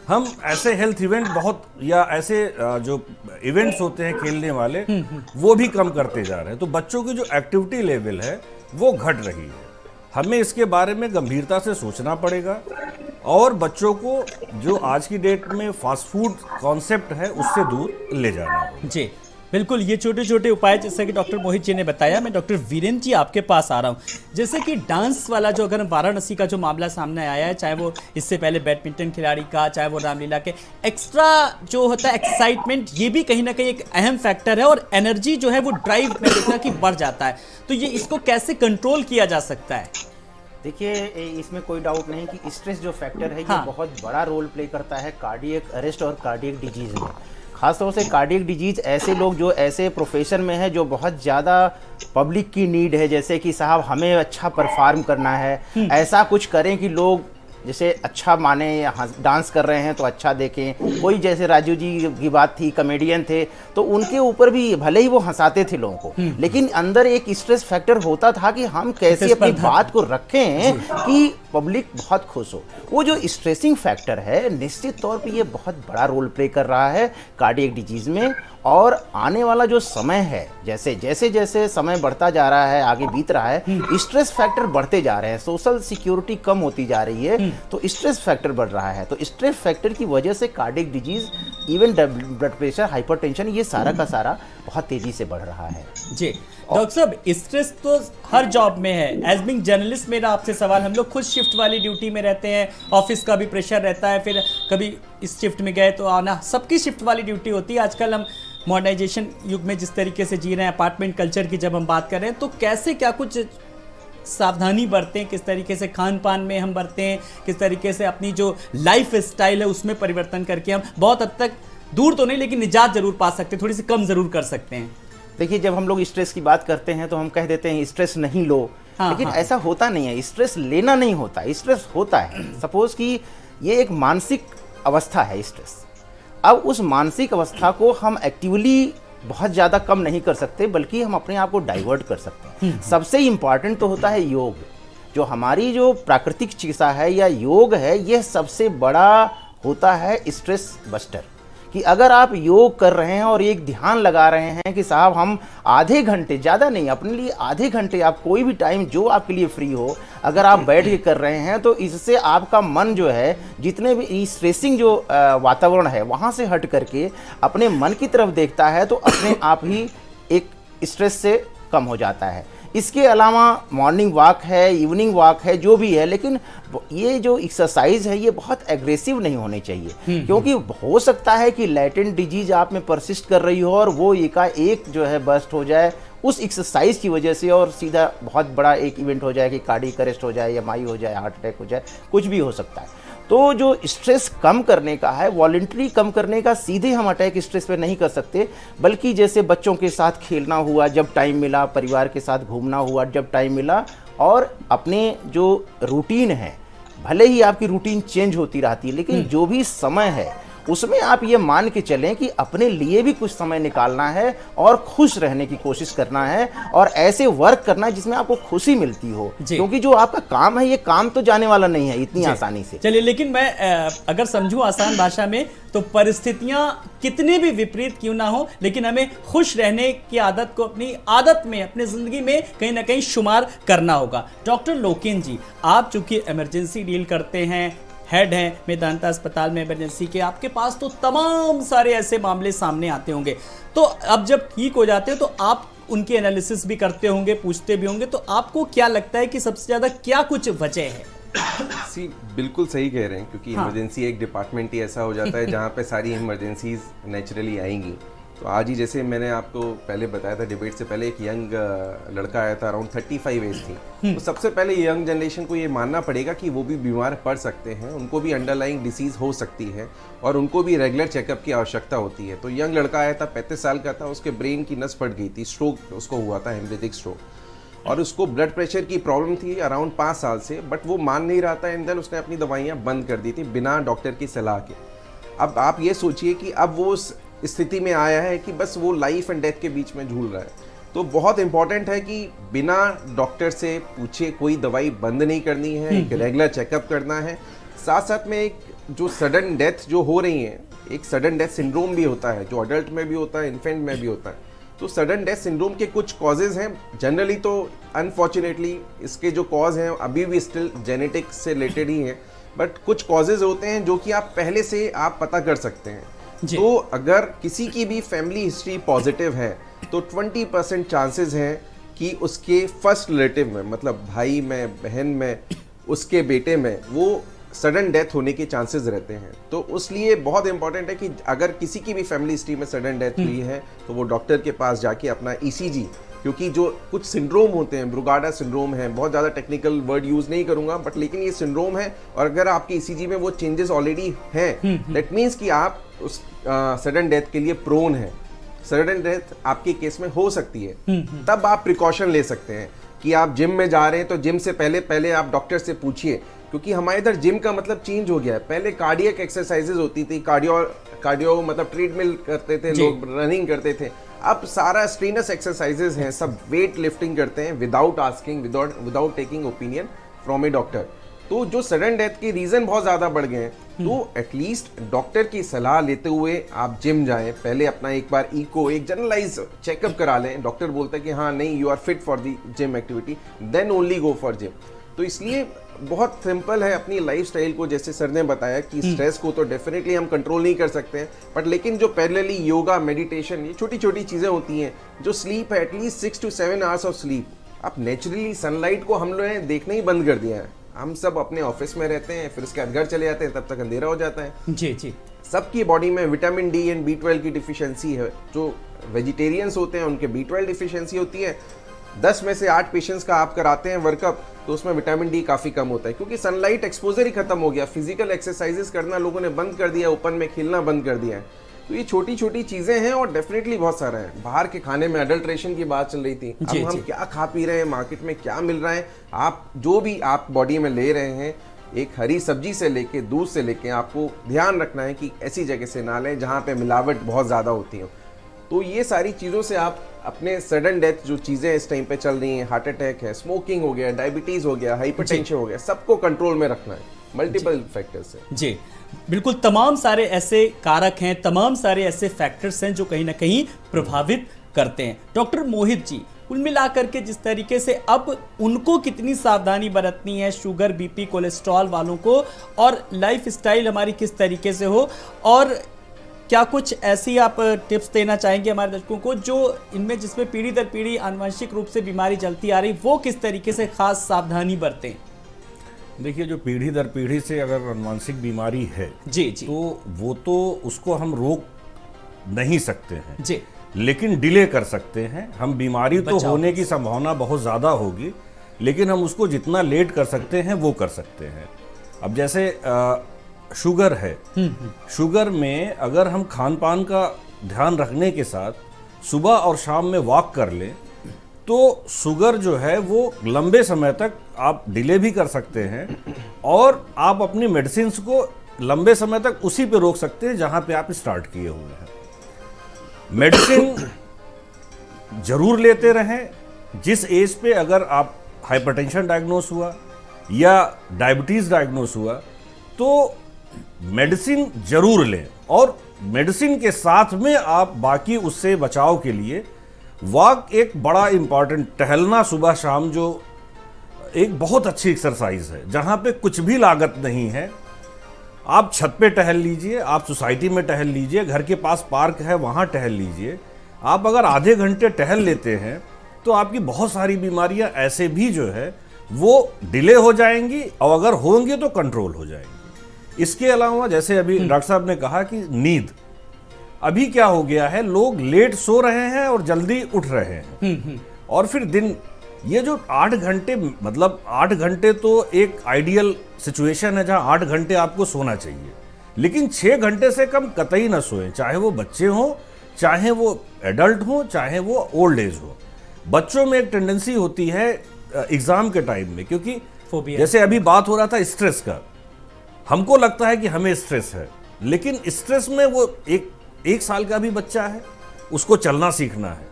[SPEAKER 5] हम ऐसे हेल्थ इवेंट बहुत, या ऐसे जो इवेंट्स होते हैं खेलने वाले, वो भी कम करते जा रहे हैं। तो बच्चों की जो एक्टिविटी लेवल है वो घट रही है। हमें इसके बारे में गंभीरता से सोचना पड़ेगा और बच्चों को जो आज की डेट में फास्ट फूड कॉन्सेप्ट है उससे दूर ले जाना होगा।
[SPEAKER 1] जी बिल्कुल, ये छोटे छोटे उपाय जैसे कि डॉक्टर मोहित जी ने बताया। मैं डॉक्टर वीरेंद्र जी आपके पास आ रहा हूँ। जैसे कि डांस वाला जो, अगर वाराणसी का जो मामला सामने आया है, चाहे वो इससे पहले बैडमिंटन खिलाड़ी का, चाहे वो रामलीला के, एक्स्ट्रा जो होता है एक्साइटमेंट, ये भी कहीं ना कहीं एक अहम फैक्टर है और एनर्जी जो है वो ड्राइव में देखना कि बढ़ जाता है। तो ये इसको कैसे कंट्रोल किया जा सकता है?
[SPEAKER 2] देखिए, इसमें कोई डाउट नहीं कि स्ट्रेस जो फैक्टर है ये बहुत बड़ा रोल प्ले करता है कार्डियक अरेस्ट और कार्डियक डिजीज में। खासतौर से कार्डियक डिजीज ऐसे लोग जो ऐसे प्रोफेशन में है जो बहुत ज़्यादा पब्लिक की नीड है, जैसे कि साहब हमें अच्छा परफॉर्म करना है, ऐसा कुछ करें कि लोग जैसे अच्छा माने, डांस कर रहे हैं तो अच्छा देखें। कोई जैसे राजू जी की बात थी, कॉमेडियन थे, तो उनके ऊपर भी भले ही वो हंसाते थे लोगों को, लेकिन अंदर एक स्ट्रेस फैक्टर होता था कि हम कैसे अपनी बात को रखें कि पब्लिक बहुत खुश हो। वो जो स्ट्रेसिंग फैक्टर है निश्चित तौर पे ये बहुत बड़ा रोल प्ले कर रहा है कार्डियक डिजीज में। और आने वाला जो समय है, जैसे समय बढ़ता जा रहा है, आगे बीत रहा है, स्ट्रेस फैक्टर बढ़ते जा रहे हैं, सोशल सिक्योरिटी कम होती जा रही है, तो स्ट्रेस फैक्टर बढ़ रहा है। तो स्ट्रेस फैक्टर की वजह से cardiac disease, even blood pressure, hypertension, ये सारा का सारा बहुत तेजी से बढ़ रहा है।
[SPEAKER 1] जी, डॉक्टर साहब, स्ट्रेस तो हर जॉब में है। एज बिंग जर्नलिस्ट मेरा आपसे सवाल, हम लोग खुद शिफ्ट वाली ड्यूटी में रहते हैं, ऑफिस का भी प्रेशर रहता है, फिर कभी इस शिफ्ट में गए तो आना, सबकी शिफ्ट वाली ड्यूटी होती है। आजकल हम मॉडर्नाइजेशन युग में जिस तरीके से जी रहे हैं, अपार्टमेंट कल्चर की जब हम बात कर रहे हैं, तो कैसे क्या कुछ सावधानी बरतें, किस तरीके से खान पान में हम बरतें, किस तरीके से अपनी जो लाइफ स्टाइल है उसमें परिवर्तन करके हम बहुत हद तक दूर तो नहीं लेकिन निजात जरूर पा सकते हैं, थोड़ी सी कम जरूर कर सकते हैं।
[SPEAKER 2] देखिए, जब हम लोग स्ट्रेस की बात करते हैं तो हम कह देते हैं स्ट्रेस नहीं लो, लेकिन ऐसा होता नहीं है। स्ट्रेस लेना नहीं होता, स्ट्रेस होता है। सपोज कि ये एक मानसिक अवस्था है स्ट्रेस। अब उस मानसिक अवस्था को हम एक्टिवली बहुत ज़्यादा कम नहीं कर सकते, बल्कि हम अपने आप को डाइवर्ट कर सकते हैं। सबसे इम्पॉर्टेंट तो होता है योग। जो हमारी जो प्राकृतिक चिकित्सा है या योग है, यह सबसे बड़ा होता है स्ट्रेस बस्टर। कि अगर आप योग कर रहे हैं और एक ध्यान लगा रहे हैं कि साहब हम आधे घंटे, ज़्यादा नहीं, अपने लिए आधे घंटे, आप कोई भी टाइम जो आपके लिए फ्री हो, अगर आप बैठ के कर रहे हैं, तो इससे आपका मन जो है, जितने भी स्ट्रेसिंग जो वातावरण है वहाँ से हट करके अपने मन की तरफ देखता है, तो अपने आप ही एक स्ट्रेस से कम हो जाता है। इसके अलावा मॉर्निंग वॉक है, इवनिंग वॉक है, जो भी है, लेकिन ये जो एक्सरसाइज है ये बहुत एग्रेसिव नहीं होनी चाहिए, क्योंकि हो सकता है कि लैटेंट डिजीज आप में परसिस्ट कर रही हो और वो एकाएक जो है बस्ट हो जाए उस एक्सरसाइज की वजह से, और सीधा बहुत बड़ा एक इवेंट हो जाए कि कार्डियक अरेस्ट हो जाए, एमआई हो जाए, हार्ट अटैक हो जाए, कुछ भी हो सकता है। तो जो स्ट्रेस कम करने का है, वॉलंटरी कम करने का, सीधे हम अटैक स्ट्रेस पे नहीं कर सकते, बल्कि जैसे बच्चों के साथ खेलना हुआ जब टाइम मिला, परिवार के साथ घूमना हुआ जब टाइम मिला, और अपने जो रूटीन है, भले ही आपकी रूटीन चेंज होती रहती है, लेकिन जो भी समय है उसमें आप ये मान के चलें कि अपने लिए भी कुछ समय निकालना है और खुश रहने की कोशिश करना है, और ऐसे वर्क करना है जिसमें आपको खुशी मिलती हो, क्योंकि जो आपका काम है ये काम तो जाने वाला नहीं है इतनी आसानी से।
[SPEAKER 1] चलिए, लेकिन मैं अगर समझूं आसान भाषा में, तो परिस्थितियां कितने भी विपरीत क्यों ना हो, लेकिन हमें खुश रहने की आदत को अपनी आदत में, अपने जिंदगी में कहीं ना कहीं शुमार करना होगा। डॉक्टर लोकेन जी, आप चूंकि इमरजेंसी डील करते हैं, हेड हैं मेदांता अस्पताल में इमरजेंसी के, आपके पास तो तमाम सारे ऐसे मामले सामने आते होंगे। तो अब जब ठीक हो जाते हैं तो आप उनकी एनालिसिस भी करते होंगे, पूछते भी होंगे, तो आपको क्या लगता है कि सबसे ज़्यादा क्या कुछ वजह है?
[SPEAKER 3] बिल्कुल सही कह रहे हैं, क्योंकि इमरजेंसी एक डिपार्टमेंट ही ऐसा हो जाता है जहाँ पे सारी इमरजेंसीज नेचुरली आएंगी। तो आज ही जैसे मैंने आपको पहले बताया था, डिबेट से पहले एक यंग लड़का आया था, अराउंड 35 एज थी। तो सबसे पहले यंग जनरेशन को ये मानना पड़ेगा कि वो भी बीमार पड़ सकते हैं, उनको भी अंडरलाइंग डिसीज़ हो सकती है और उनको भी रेगुलर चेकअप की आवश्यकता होती है। तो यंग लड़का आया था, 35 साल का था, उसके ब्रेन की नस फट गई थी, स्ट्रोक उसको हुआ था, हेमरेजिक स्ट्रोक, और उसको ब्लड प्रेशर की प्रॉब्लम थी अराउंड 5 साल से, बट वो मान नहीं रहा था, एंड देन उसने अपनी दवाइयाँ बंद कर दी थी बिना डॉक्टर की सलाह के। अब आप ये सोचिए कि अब वो उस स्थिति में आया है कि बस वो लाइफ एंड डेथ के बीच में झूल रहा है। तो बहुत इंपॉर्टेंट है कि बिना डॉक्टर से पूछे कोई दवाई बंद नहीं करनी है, एक रेगुलर चेकअप करना है। साथ साथ में एक जो सडन डेथ जो हो रही है, एक सडन डेथ सिंड्रोम भी होता है, जो अडल्ट में भी होता है, इन्फेंट में भी होता है। तो सडन डेथ सिंड्रोम के कुछ कॉजेज हैं, जनरली तो अनफॉर्चुनेटली इसके जो कॉज हैं अभी भी स्टिल जेनेटिक से रिलेटेड ही हैं, बट कुछ कॉजेज होते हैं जो कि आप पहले से आप पता कर सकते हैं। तो अगर किसी की भी फैमिली हिस्ट्री पॉजिटिव है तो 20% चांसेस हैं कि उसके फर्स्ट रिलेटिव में, मतलब भाई में, बहन में, उसके बेटे में वो सडन डेथ होने के चांसेस रहते हैं। तो उसलिए बहुत इंपॉर्टेंट है कि अगर किसी की भी फैमिली हिस्ट्री में सडन डेथ हुई है तो वो डॉक्टर के पास जाके अपना ईसीजी, क्योंकि जो कुछ सिंड्रोम होते हैं, ब्रुगाडा सिंड्रोम है, बहुत ज़्यादा टेक्निकल वर्ड यूज़ नहीं करूंगा, बट लेकिन ये सिंड्रोम है, और अगर आपके ईसीजी में वो चेंजेस ऑलरेडी हैं, दैट मीन्स कि आप उस सडन डेथ के लिए प्रोन है, सडन डेथ आपके केस में हो सकती है। तब आप प्रिकॉशन ले सकते हैं कि आप जिम में जा रहे हैं तो जिम से पहले आप डॉक्टर से पूछिए, क्योंकि हमारे इधर जिम का मतलब चेंज हो गया है। पहले कार्डियक एक्सरसाइजेज होती थी, कार्डियो मतलब ट्रेडमिल करते थे लोग, रनिंग करते थे। अब सारा स्ट्रेनस एक्सरसाइजेज हैं, सब वेट लिफ्टिंग करते हैं without asking, without taking opinion from A doctor. तो जो सडन डेथ के रीजन बहुत ज्यादा बढ़ गए हैं, तो एटलीस्ट डॉक्टर की सलाह लेते हुए आप जिम जाएं, पहले अपना एक बार एक जनरलाइज चेकअप करा लें। डॉक्टर बोलता है कि हाँ नहीं, you are fit for the gym activity, then only go for gym. तो इसलिए बहुत सिंपल है, अपनी लाइफस्टाइल को, जैसे सर ने बताया कि स्ट्रेस को तो डेफिनेटली हम कंट्रोल नहीं कर सकते हैं, बट लेकिन जो पैरेलली योगा, मेडिटेशन, ये छोटी छोटी चीज़ें होती हैं, जो स्लीप है at least 6 to 7 hours of sleep. अब नेचुरली सनलाइट को हम लोगों ने देखना ही बंद कर दिया है, हम सब अपने ऑफिस में रहते हैं, फिर उसके बाद घर चले जाते हैं, तब तक अंधेरा हो जाता है।
[SPEAKER 1] जी जी।
[SPEAKER 3] सबकी बॉडी में विटामिन डी एंड B12 की डिफिशियंसी है। जो वेजिटेरियंस होते हैं उनके B12 डिफिशियंसी होती है। 10 में से 8 पेशेंट्स का आप कराते हैं वर्कअप, तो उसमें विटामिन डी काफ़ी कम होता है, क्योंकि सनलाइट एक्सपोजर ही खत्म हो गया। फिजिकल एक्सरसाइजेस करना लोगों ने बंद कर दिया, ओपन में खेलना बंद कर दिया है। तो ये छोटी छोटी चीज़ें हैं और डेफिनेटली बहुत सारा है। बाहर के खाने में अडल्ट्रेशन की बात चल रही थी, अब हम क्या खा पी रहे हैं, मार्केट में क्या मिल रहा है, आप जो भी आप बॉडी में ले रहे हैं, एक हरी सब्जी से लेके दूध से लेके, आपको ध्यान रखना है कि ऐसी जगह से ना लें जहाँ पे मिलावट बहुत ज़्यादा होती हो। तो ये सारी चीज़ों से आप अपने सडन डेथ जो चीज़ें इस टाइम पे चल रही हैं, हार्ट अटैक है, स्मोकिंग हो गया, डायबिटीज़ हो गया, हाइपरटेंशन हो गया, सबको कंट्रोल में रखना है, मल्टीपल फैक्टर्स है।
[SPEAKER 1] जी बिल्कुल, तमाम सारे ऐसे कारक हैं, तमाम सारे ऐसे फैक्टर्स हैं जो कहीं ना कहीं प्रभावित करते हैं। डॉक्टर मोहित जी, कुल मिलाकर के जिस तरीके से अब उनको कितनी सावधानी बरतनी है, शुगर, बीपी, कोलेस्ट्रॉल वालों को, और लाइफ स्टाइल हमारी किस तरीके से हो, और क्या कुछ ऐसी आप टिप्स देना चाहेंगे हमारे दर्शकों को जो इनमें, जिसमें पीढ़ी दर पीढ़ी आनुवंशिक रूप से बीमारी चलती आ रही, वो किस तरीके से खास सावधानी बरतें?
[SPEAKER 5] देखिए, जो पीढ़ी दर पीढ़ी से अगर आनुवंशिक बीमारी है
[SPEAKER 1] जी जी,
[SPEAKER 5] तो वो तो उसको हम रोक नहीं सकते हैं
[SPEAKER 1] जी,
[SPEAKER 5] लेकिन डिले कर सकते हैं हम। बीमारी तो होने की संभावना बहुत ज़्यादा होगी, लेकिन हम उसको जितना लेट कर सकते हैं वो कर सकते हैं। अब जैसे शुगर है, शुगर में अगर हम खान पान का ध्यान रखने के साथ सुबह और शाम में वॉक कर लें तो शुगर जो है वो लंबे समय तक आप डिले भी कर सकते हैं, और आप अपनी मेडिसिन को लंबे समय तक उसी पे रोक सकते हैं जहां पे आप स्टार्ट किए हुए हैं। मेडिसिन जरूर लेते रहें। जिस एज पे अगर आप हाइपरटेंशन डायग्नोस हुआ या डायबिटीज़ डायग्नोस हुआ तो मेडिसिन जरूर लें, और मेडिसिन के साथ में आप बाकी उससे बचाव के लिए वॉक एक बड़ा इंपॉर्टेंट, टहलना सुबह शाम जो एक बहुत अच्छी एक्सरसाइज है, जहां पे कुछ भी लागत नहीं है। आप छत पे टहल लीजिए, आप सोसाइटी में टहल लीजिए, घर के पास पार्क है वहां टहल लीजिए। आप अगर आधे घंटे टहल लेते हैं तो आपकी बहुत सारी बीमारियां ऐसे भी जो है वो डिले हो जाएंगी, और अगर होंगी तो कंट्रोल हो जाएंगी। इसके अलावा जैसे अभी डॉक्टर साहब ने कहा कि नींद, अभी क्या हो गया है, लोग लेट सो रहे हैं और जल्दी उठ रहे हैं, और फिर दिन, ये जो 8 घंटे, मतलब 8 घंटे तो एक आइडियल सिचुएशन है जहां 8 घंटे आपको सोना चाहिए, लेकिन 6 घंटे से कम कतई ना सोएं, चाहे वो बच्चे हों, चाहे वो एडल्ट हों, चाहे वो ओल्ड एज हो। बच्चों में एक टेंडेंसी होती है एग्जाम के टाइम में, क्योंकि जैसे अभी बात हो रहा था स्ट्रेस का, हमको लगता है कि हमें स्ट्रेस है, लेकिन स्ट्रेस में वो एक साल का भी बच्चा है, उसको चलना सीखना है।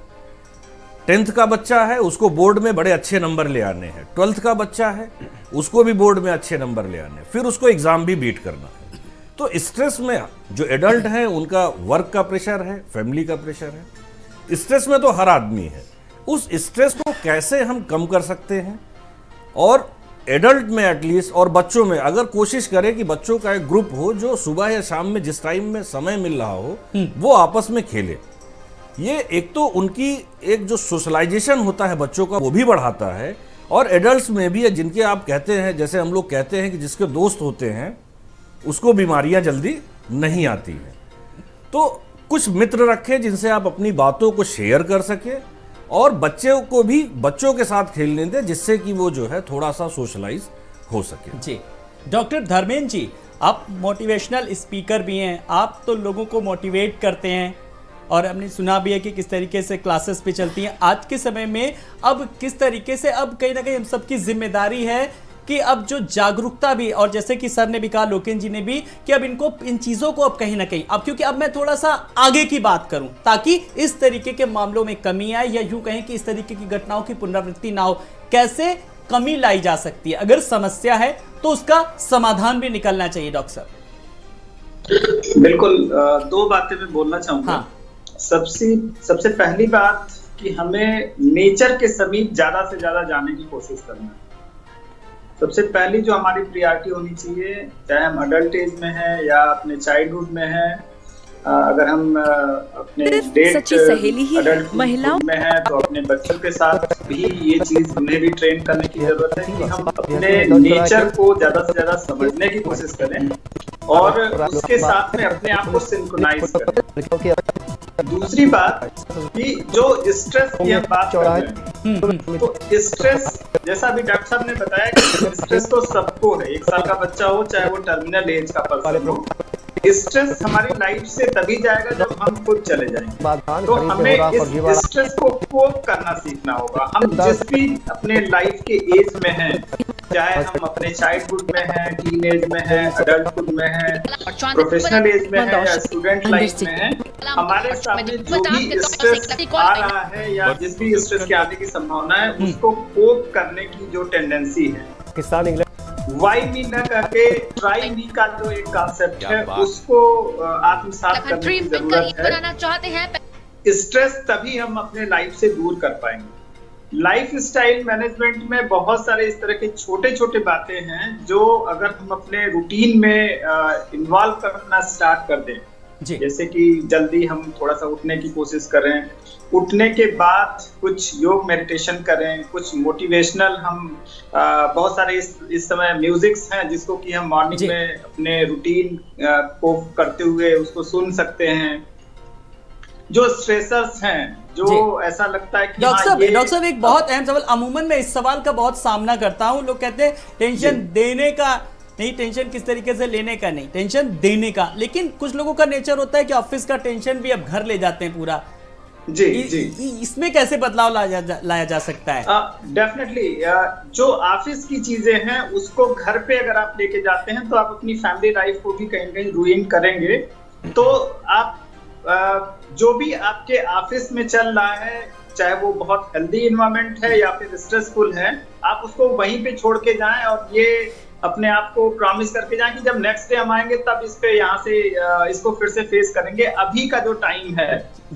[SPEAKER 5] 10th का बच्चा है, उसको बोर्ड में बड़े अच्छे नंबर ले आने हैं। 12th का बच्चा है, उसको भी बोर्ड में अच्छे नंबर ले आने हैं, फिर उसको एग्जाम भी बीट करना है। तो स्ट्रेस में जो एडल्ट हैं उनका वर्क का प्रेशर है, फैमिली का प्रेशर है, स्ट्रेस में तो हर आदमी है। उस स्ट्रेस को कैसे हम कम कर सकते हैं, और एडल्ट में एटलीस्ट, और बच्चों में अगर कोशिश करें कि बच्चों का एक ग्रुप हो जो सुबह या शाम में जिस टाइम में समय मिल रहा हो वो आपस में खेले। ये एक तो उनकी एक जो सोशलाइजेशन होता है बच्चों का वो भी बढ़ाता है, और एडल्ट्स में भी, जिनके आप कहते हैं, जैसे हम लोग कहते हैं कि जिसके दोस्त होते हैं उसको बीमारियां जल्दी नहीं आती हैं। तो कुछ मित्र रखें जिनसे आप अपनी बातों को शेयर कर सके, और बच्चों को भी बच्चों के साथ खेलने दें, जिससे कि वो जो है थोड़ा सा सोशलाइज हो सके।
[SPEAKER 1] जी डॉक्टर धर्मेंद्र जी, आप मोटिवेशनल स्पीकर भी हैं, आप तो लोगों को मोटिवेट करते हैं, और हमने सुना भी है कि किस तरीके से क्लासेस पे चलती हैं। आज के समय में अब किस तरीके से, अब कहीं ना कहीं हम सबकी जिम्मेदारी है कि अब जो जागरूकता भी, और जैसे कि सर ने भी कहा, लोकेन जी ने भी, कि अब इनको, इन चीज़ों को अब कहीं ना कहीं, अब क्योंकि अब मैं थोड़ा सा आगे की बात करूं ताकि इस तरीके के मामलों में कमी आए, या यूं कहें कि इस तरीके की घटनाओं की पुनरावृत्ति ना हो। कैसे कमी लाई जा सकती है? अगर समस्या है तो उसका समाधान भी निकलना चाहिए। डॉक्टर साहब
[SPEAKER 4] बिल्कुल, 2 बातें मैं बोलना चाहूंगा।
[SPEAKER 1] हाँ।
[SPEAKER 4] सबसे पहली बात कि हमें नेचर के समीप ज्यादा से ज्यादा जाने की कोशिश करना है। सबसे पहली जो हमारी प्रियॉरिटी होनी चाहिए, चाहे हम अडल्ट एज में हैं या अपने चाइल्डहुड में हैं, अगर हम अपने
[SPEAKER 6] सच्ची सहेली ही
[SPEAKER 4] अडल्ट
[SPEAKER 6] महिलाओं
[SPEAKER 4] में हैं तो अपने बच्चों के साथ भी ये चीज उन्हें भी ट्रेन करने की जरूरत है कि हम अपने नेचर को ज्यादा से ज्यादा समझने की कोशिश करें और उसके साथ में अपने आप को सिंक्रोनाइज करें। दूसरी बात कि जो स्ट्रेस की हम बात कर रहे हैं, तो स्ट्रेस जैसा अभी डॉक्टर साहब ने बताया कि स्ट्रेस तो सबको है, 1 साल का बच्चा हो चाहे वो टर्मिनल एज का पर्सन हो। स्ट्रेस हमारी लाइफ से तभी जाएगा जब हम खुद चले जाएंगे। तो हमें इस स्ट्रेस को कोप करना सीखना होगा। हम जिस भी अपने लाइफ के एज में हैं, चाहे हम अपने चाइल्डहुड में हैं, टीन एज में हैं, अडल्टहुड में हैं, प्रोफेशनल एज में हैं या स्टूडेंट लाइफ में हैं, हमारे सामने जो भी स्ट्रेस आ रहा है या जिस भी स्ट्रेस के आने की संभावना है, उसको कोप करने की जो टेंडेंसी है, वाई मी न करके ट्राई मी का जो एक कॉन्सेप्ट है, उसको आत्मसात करने की जरूरत है। स्ट्रेस तभी हम अपने लाइफ से दूर कर पाएंगे। लाइफ स्टाइल मैनेजमेंट में बहुत सारे इस तरह के छोटे छोटे बातें हैं जो अगर हम अपने रूटीन में इन्वॉल्व करना स्टार्ट कर दें, जैसे कि जल्दी हम थोड़ा सा उठने की कोशिश करें, उठने के बाद कुछ योग मेडिटेशन करें, कुछ मोटिवेशनल हम बहुत सारे इस समय म्यूजिक्स हैं जिसको कि हम मॉर्निंग में अपने रूटीन को करते हुए उसको सुन सकते हैं। जो स्ट्रेसर्स हैं, जो ऐसा लगता है कि
[SPEAKER 1] डॉक्टर साहब एक बहुत अहम सवाल, अमूमन मैं इस सवाल का बहुत सामना करता हूँ। लोग कहते हैं टेंशन देने का नहीं, टेंशन किस तरीके से लेने का नहीं, टेंशन देने का। लेकिन कुछ लोगों का नेचर होता है कि ऑफिस का टेंशन भी अब घर ले जाते हैं पूरा।
[SPEAKER 4] जी
[SPEAKER 1] इसमें कैसे बदलाव लाया जा सकता है?
[SPEAKER 4] डेफिनेटली जो ऑफिस की चीजें हैं उसको घर पे अगर आप लेके जाते हैं तो आप अपनी फैमिली लाइफ को भी कहीं कहीं रूइन करेंगे। तो आप जो भी आपके ऑफिस में चल रहा है, चाहे वो बहुत हेल्दी इन्वायरमेंट है या फिर स्ट्रेसफुल है, आप उसको वहीं पे छोड़ के जाएं और ये अपने आप को प्रॉमिस करके जाएं कि जब नेक्स्ट डे हम आएंगे तब इस पे यहाँ से इसको फिर से फेस करेंगे। अभी का जो टाइम है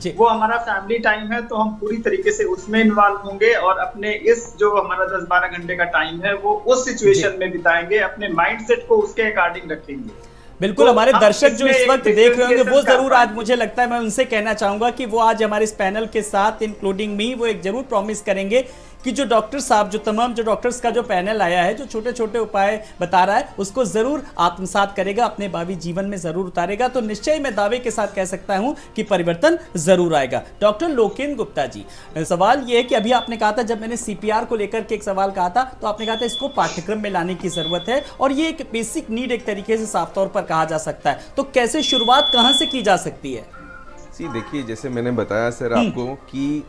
[SPEAKER 4] वो हमारा फैमिली टाइम है, तो हम पूरी तरीके से उसमें इन्वॉल्व होंगे और अपने इस जो हमारा 10-12 घंटे का टाइम है वो उस सिचुएशन में बिताएंगे, अपने माइंडसेट को उसके अकॉर्डिंग रखेंगे।
[SPEAKER 1] बिल्कुल,
[SPEAKER 4] तो
[SPEAKER 1] हमारे दर्शक जो इस वक्त देख रहे होंगे वो जरूर आज, मुझे लगता है मैं उनसे कहना चाहूंगा कि वो आज हमारे इस पैनल के साथ इंक्लूडिंग मी वो एक जरूर प्रॉमिस करेंगे कि जो डॉक्टर साहब, जो तमाम जो डॉक्टर्स का जो पैनल आया है, जो छोटे छोटे उपाय बता रहा है, उसको जरूर आत्मसात करेगा, अपने भावी जीवन में जरूर उतारेगा। तो निश्चय मैं दावे के साथ कह सकता हूं कि परिवर्तन जरूर आएगा। डॉक्टर लोकेन गुप्ता जी, सवाल ये है कि अभी आपने कहा था, जब मैंने CPR को लेकर के एक सवाल कहा था तो आपने कहा था इसको पाठ्यक्रम में लाने की जरूरत है और ये एक बेसिक नीड एक तरीके से साफ तौर पर कहा जा सकता है। तो कैसे शुरुआत कहां से की जा सकती है?
[SPEAKER 3] देखिए, जैसे मैंने बताया सर आपको कि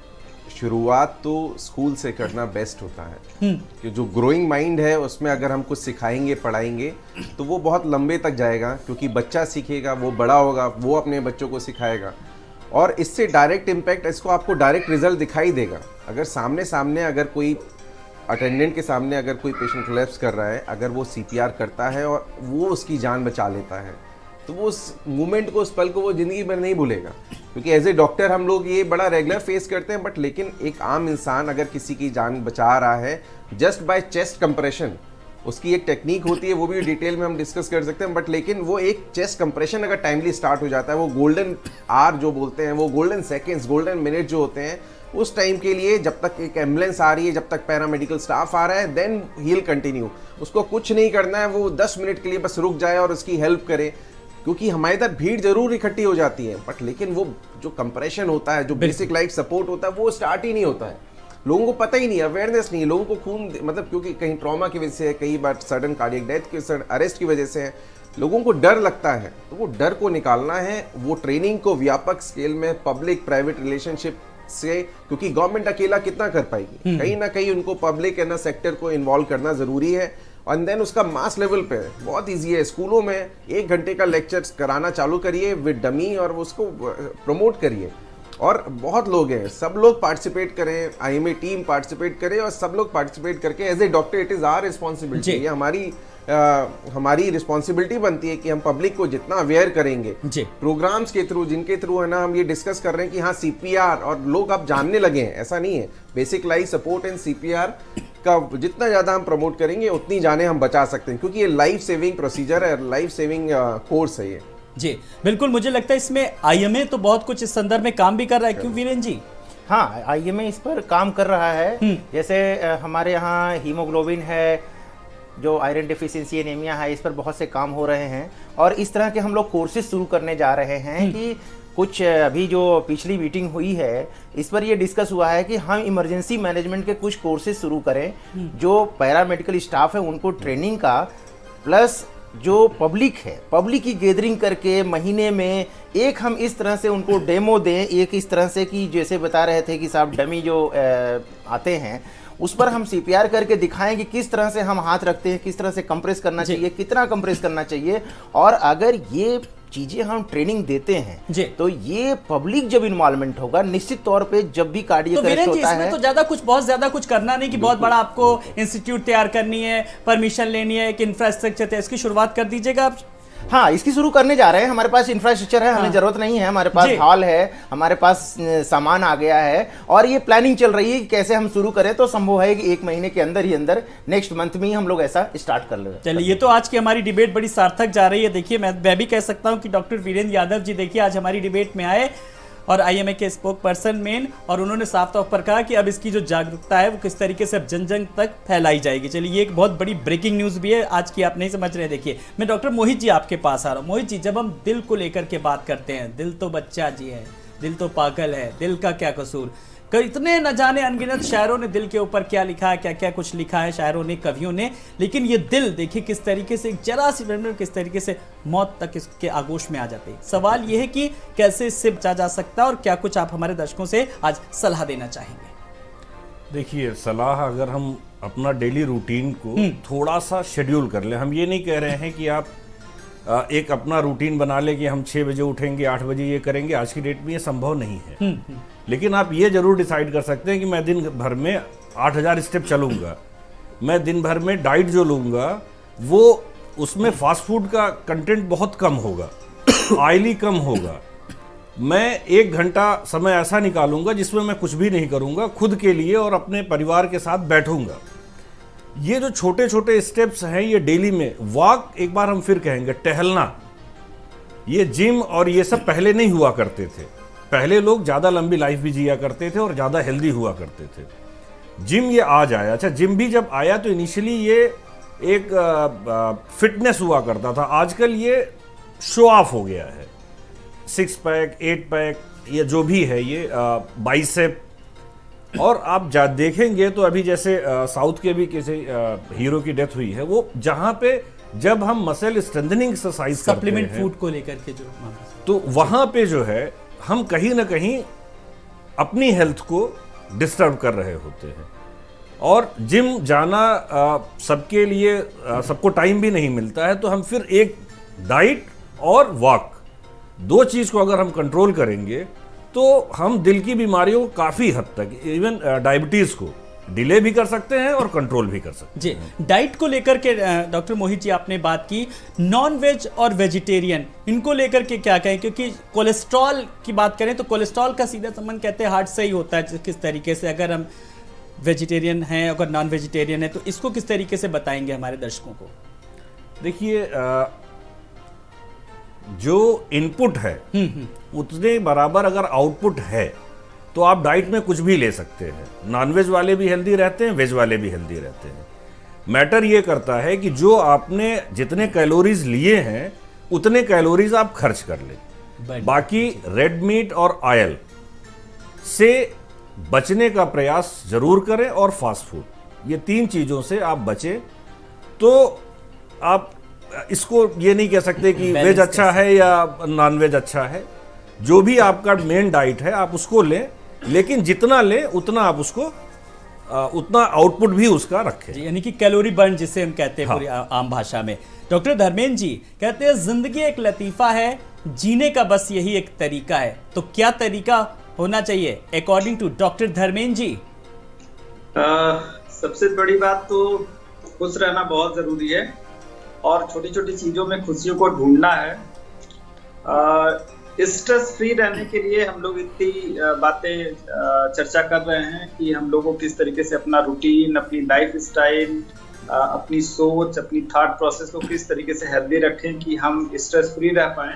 [SPEAKER 3] शुरुआत तो स्कूल से करना बेस्ट होता है कि जो ग्रोइंग माइंड है उसमें अगर हम कुछ सिखाएंगे, पढ़ाएंगे तो वो बहुत लंबे तक जाएगा, क्योंकि बच्चा सीखेगा, वो बड़ा होगा, वो अपने बच्चों को सिखाएगा और इससे डायरेक्ट इम्पैक्ट, इसको आपको डायरेक्ट रिजल्ट दिखाई देगा। अगर सामने अगर कोई अटेंडेंट के सामने अगर कोई पेशेंट कोलैप्स कर रहा है, अगर वो CPR करता है और वो उसकी जान बचा लेता है, तो वो उस मोमेंट को, उस पल को वो ज़िंदगी भर नहीं भूलेगा। क्योंकि एज ए डॉक्टर हम लोग ये बड़ा रेगुलर फेस करते हैं, बट लेकिन एक आम इंसान अगर किसी की जान बचा रहा है जस्ट बाय चेस्ट कंप्रेशन, उसकी एक टेक्निक होती है, वो भी डिटेल में हम डिस्कस कर सकते हैं, बट लेकिन वो एक चेस्ट कंप्रेशन अगर टाइमली स्टार्ट हो जाता है, वो गोल्डन आवर जो बोलते हैं, वो गोल्डन सेकेंड्स, गोल्डन मिनट जो होते हैं, उस टाइम के लिए जब तक एक एम्बुलेंस आ रही है, जब तक पैरामेडिकल स्टाफ आ रहा है, देन ही विल कंटिन्यू। उसको कुछ नहीं करना है, वो 10 मिनट के लिए बस रुक जाए और उसकी हेल्प करे, क्योंकि हमारे इधर भीड़ जरूर इकट्ठी हो जाती है, बट लेकिन वो जो कंप्रेशन होता है, जो बेसिक लाइफ सपोर्ट होता है, वो स्टार्ट ही नहीं होता है। लोगों को पता ही नहीं, अवेयरनेस नहीं है, लोगों को खून मतलब क्योंकि कहीं ट्रॉमा की वजह से, कई बार सडन कार्डियक डेथ के अरेस्ट की वजह से है, लोगों को डर लगता है। तो वो डर को निकालना है, वो ट्रेनिंग को व्यापक स्केल में पब्लिक प्राइवेट रिलेशनशिप से, क्योंकि गवर्नमेंट अकेला कितना कर पाएगी, कहीं ना कहीं उनको पब्लिक एंड सेक्टर को इन्वॉल्व करना जरूरी है। एंड देन उसका मास लेवल पे बहुत इजी है, स्कूलों में 1 घंटे का लेक्चर कराना चालू करिए विद डमी और उसको प्रमोट करिए। और बहुत लोग हैं, सब लोग पार्टिसिपेट करें, IMA टीम पार्टिसिपेट करे और सब लोग पार्टिसिपेट करके as a doctor it is our responsibility, ये हमारी रिस्पॉन्सिबिलिटी बनती है कि हम पब्लिक को जितना अवेयर करेंगे प्रोग्राम्स के थ्रू, जिनके थ्रू है ना हम ये डिस्कस कर रहे हैं कि हाँ CPR और लोग अब जानने लगे हैं, ऐसा नहीं है, basic life support and CPR का जितना ज़्यादा हम प्रमोट करेंगे उतनी जाने हम बचा सकते हैं, क्योंकि ये लाइफ सेविंग प्रोसीजर है, लाइफ सेविंग कोर्स है ये। जी
[SPEAKER 1] बिल्कुल, मुझे लगता है इसमें आईएमए तो बहुत कुछ इस संदर्भ में काम भी कर रहा है, क्यों वीरेन जी?
[SPEAKER 2] हाँ, आईएमए इस पर काम कर रहा है। जैसे हमारे यहाँ हीमोग्लोबिन है, जो आयरन डेफिशिएंसी एनीमिया है, इस पर बहुत से काम हो रहे हैं और इस तरह के हम लोग कोर्सेज शुरू करने जा रहे हैं कि कुछ अभी जो पिछली मीटिंग हुई है इस पर ये डिस्कस हुआ है कि हम इमरजेंसी मैनेजमेंट के कुछ कोर्सेज शुरू करें, जो पैरामेडिकल स्टाफ है उनको ट्रेनिंग का, प्लस जो पब्लिक है, पब्लिक की गैदरिंग करके महीने में एक हम इस तरह से उनको डेमो दें, एक इस तरह से कि जैसे बता रहे थे कि साहब डमी जो आते हैं उस पर हम सीपीआर करके दिखाएं कि किस तरह से हम हाथ रखते हैं, किस तरह से कंप्रेस करना चाहिए, कितना कंप्रेस करना चाहिए। और अगर ये चीजें हम ट्रेनिंग देते हैं तो ये पब्लिक जब इन्वॉल्वमेंट होगा, निश्चित तौर पे जब भी कार्डियक अरेस्ट होता है
[SPEAKER 1] तो ज्यादा कुछ, बहुत ज्यादा कुछ करना नहीं कि बहुत बड़ा आपको इंस्टीट्यूट तैयार करनी है, परमिशन लेनी है, एक इंफ्रास्ट्रक्चर है, इसकी शुरुआत कर दीजिएगा आप।
[SPEAKER 2] हाँ, इसकी शुरू करने जा रहे हैं। हमारे पास इंफ्रास्ट्रक्चर है, हमें जरूरत नहीं है, हमारे पास हॉल है, हमारे पास सामान आ गया है और ये प्लानिंग चल रही है कि कैसे हम शुरू करें। तो संभव है कि 1 महीने के अंदर ही अंदर, नेक्स्ट मंथ में ही हम लोग ऐसा स्टार्ट कर ले।
[SPEAKER 1] चलिए, ये तो आज की हमारी डिबेट बड़ी सार्थक जा रही है। देखिए, मैं भी कह सकता हूँ कि डॉक्टर वीरेंद्र यादव जी देखिए आज हमारी डिबेट में आए और आईएमए के स्पोक पर्सन मेन, और उन्होंने साफ तौर पर कहा कि अब इसकी जो जागरूकता है वो किस तरीके से अब जन जन तक फैलाई जाएगी। चलिए, ये एक बहुत बड़ी ब्रेकिंग न्यूज़ भी है आज की, आप नहीं समझ रहे। देखिए, मैं डॉक्टर मोहित जी आपके पास आ रहा हूँ। मोहित जी, जब हम दिल को लेकर के बात करते हैं, दिल तो बच्चा जी है, दिल तो पागल है, दिल का क्या कसूर, इतने न जाने अनगिनत शायरों ने दिल के ऊपर क्या लिखा है, क्या क्या कुछ लिखा है शायरों ने, कवियों ने, लेकिन ये दिल देखिए किस तरीके से एक जरा सी मिनट में किस तरीके से मौत तक इसके आगोश में आ जाते हैं। सवाल ये है कि कैसे इससे बचा जा सकता है और क्या कुछ आप हमारे दर्शकों से आज सलाह देना चाहेंगे?
[SPEAKER 5] देखिए, सलाह अगर हम अपना डेली रूटीन को थोड़ा सा शेड्यूल कर ले, हम ये नहीं कह रहे हैं कि आप एक अपना रूटीन बना ले कि हम 6 बजे उठेंगे, 8 बजे ये करेंगे, आज की डेट में ये संभव नहीं है। लेकिन आप ये जरूर डिसाइड कर सकते हैं कि मैं दिन भर में 8000 स्टेप चलूंगा, मैं दिन भर में डाइट जो लूंगा वो उसमें फास्ट फूड का कंटेंट बहुत कम होगा, ऑयली कम होगा, मैं 1 घंटा समय ऐसा निकालूंगा जिसमें मैं कुछ भी नहीं करूंगा, खुद के लिए और अपने परिवार के साथ बैठूंगा। ये जो छोटे छोटे स्टेप्स हैं ये डेली में, वॉक, एक बार हम फिर कहेंगे टहलना, ये जिम और ये सब पहले नहीं हुआ करते थे। पहले लोग ज़्यादा लंबी लाइफ भी जिया करते थे और ज़्यादा हेल्दी हुआ करते थे। जिम ये आज आया। अच्छा, जिम भी जब आया तो इनिशियली ये एक फिटनेस हुआ करता था, आजकल ये शो ऑफ हो गया है। 6 पैक 8 पैक ये जो भी है, ये बाइसेप, और आप देखेंगे तो अभी जैसे साउथ के भी किसी हीरो की डेथ हुई है, वो जहाँ पे जब हम muscle strengthening exercise
[SPEAKER 1] supplement food को लेकर के जो,
[SPEAKER 5] तो वहाँ पे जो है हम कहीं ना कहीं अपनी हेल्थ को डिस्टर्ब कर रहे होते हैं। और जिम जाना सबके लिए सबको टाइम भी नहीं मिलता है, तो हम फिर एक डाइट और वॉक, 2 चीज़ को अगर हम कंट्रोल करेंगे तो हम दिल की बीमारियों को काफ़ी हद तक, इवन डायबिटीज़ को डिले भी कर सकते हैं और कंट्रोल भी कर सकते
[SPEAKER 1] हैं। जी, डाइट को लेकर के डॉक्टर मोहित जी आपने बात की, नॉन वेज और वेजिटेरियन इनको लेकर के क्या कहें? क्योंकि कोलेस्ट्रॉल की बात करें तो कोलेस्ट्रॉल का सीधा संबंध कहते हैं हार्ट से ही होता है। किस तरीके से अगर हम वेजिटेरियन हैं, अगर नॉन वेजिटेरियन है, तो इसको किस तरीके से बताएंगे हमारे दर्शकों को?
[SPEAKER 5] देखिए, जो इनपुट है उतने बराबर अगर आउटपुट है तो आप डाइट में कुछ भी ले सकते हैं। नॉनवेज वाले भी हेल्दी रहते हैं, वेज वाले भी हेल्दी रहते हैं। मैटर ये करता है कि जो आपने जितने कैलोरीज लिए हैं उतने कैलोरीज आप खर्च कर लें। बाकी रेड मीट और ऑयल से बचने का प्रयास जरूर करें, और फास्ट फूड, ये 3 चीज़ों से आप बचें। तो आप इसको ये नहीं कह सकते कि वेज अच्छा है या नॉनवेज अच्छा है, जो भी आपका मेन डाइट है आप उसको लें, लेकिन जितना लें उतना आप उसको उतना आउटपुट भी उसका रखें।
[SPEAKER 1] यानी कि कैलोरी बर्न जिसे हम कहते हैं पूरी आम भाषा में। डॉक्टर धर्मेंद्र जी कहते हैं जिंदगी एक लतीफ़ा है, जीने का बस यही एक तरीका है। तो क्या तरीका होना चाहिए according to doctor Dharmendra ji?
[SPEAKER 4] सबसे बड़ी बात तो खुश रहना बहुत जरूरी है और छोटी छोटी चीजों में खुशियों को ढूंढना है। स्ट्रेस फ्री रहने के लिए हम लोग इतनी बातें चर्चा कर रहे हैं कि हम लोगों किस तरीके से अपना रूटीन, अपनी लाइफ स्टाइल, अपनी सोच, अपनी थॉट प्रोसेस को किस तरीके से हेल्दी रखें कि हम स्ट्रेस फ्री रह पाएं।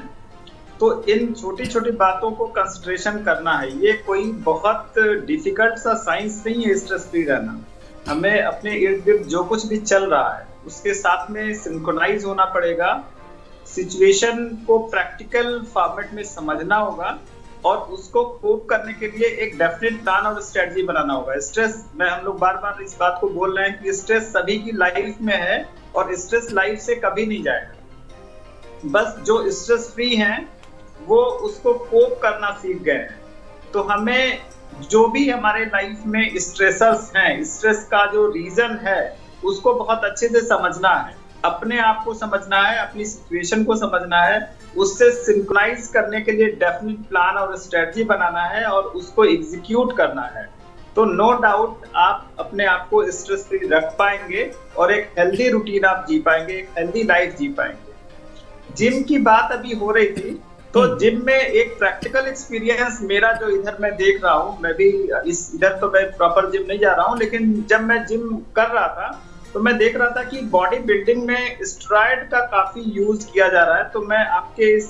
[SPEAKER 4] तो इन छोटी छोटी बातों को कंसिडरेशन करना है। ये कोई बहुत डिफिकल्ट सा साइंस नहीं है स्ट्रेस फ्री रहना। हमें अपने इर्द गिर्द जो कुछ भी चल रहा है उसके साथ में सिंक्रोनाइज होना पड़ेगा, सिचुएशन को प्रैक्टिकल फॉर्मेट में समझना होगा और उसको कोप करने के लिए एक डेफिनेट प्लान और स्ट्रेटजी बनाना होगा। स्ट्रेस में हम लोग बार बार इस बात को बोल रहे हैं कि स्ट्रेस सभी की लाइफ में है और स्ट्रेस लाइफ से कभी नहीं जाएगा। बस जो स्ट्रेस फ्री हैं वो उसको कोप करना सीख गए हैं। तो हमें जो भी हमारे लाइफ में स्ट्रेसर्स हैं, स्ट्रेस का जो रीजन है उसको बहुत अच्छे से समझना है, अपने आप को समझना है, अपनी सिचुएशन को समझना है, उससे सिंक्रोनाइज करने के लिए डेफिनेट प्लान और स्ट्रेटजी बनाना है और उसको एग्जीक्यूट करना है। तो नो डाउट आप अपने आप को स्ट्रेस फ्री रख पाएंगे और एक हेल्दी रूटीन आप जी पाएंगे, एक हेल्दी लाइफ जी पाएंगे। जिम की बात अभी हो रही थी, तो जिम में एक प्रैक्टिकल एक्सपीरियंस मेरा जो इधर मैं देख रहा हूँ, मैं भी इधर तो मैं प्रॉपर जिम नहीं जा रहा हूँ, लेकिन जब मैं जिम कर रहा था तो मैं देख रहा था कि बॉडी बिल्डिंग में स्टेरॉइड का काफी यूज किया जा रहा है। तो मैं आपके इस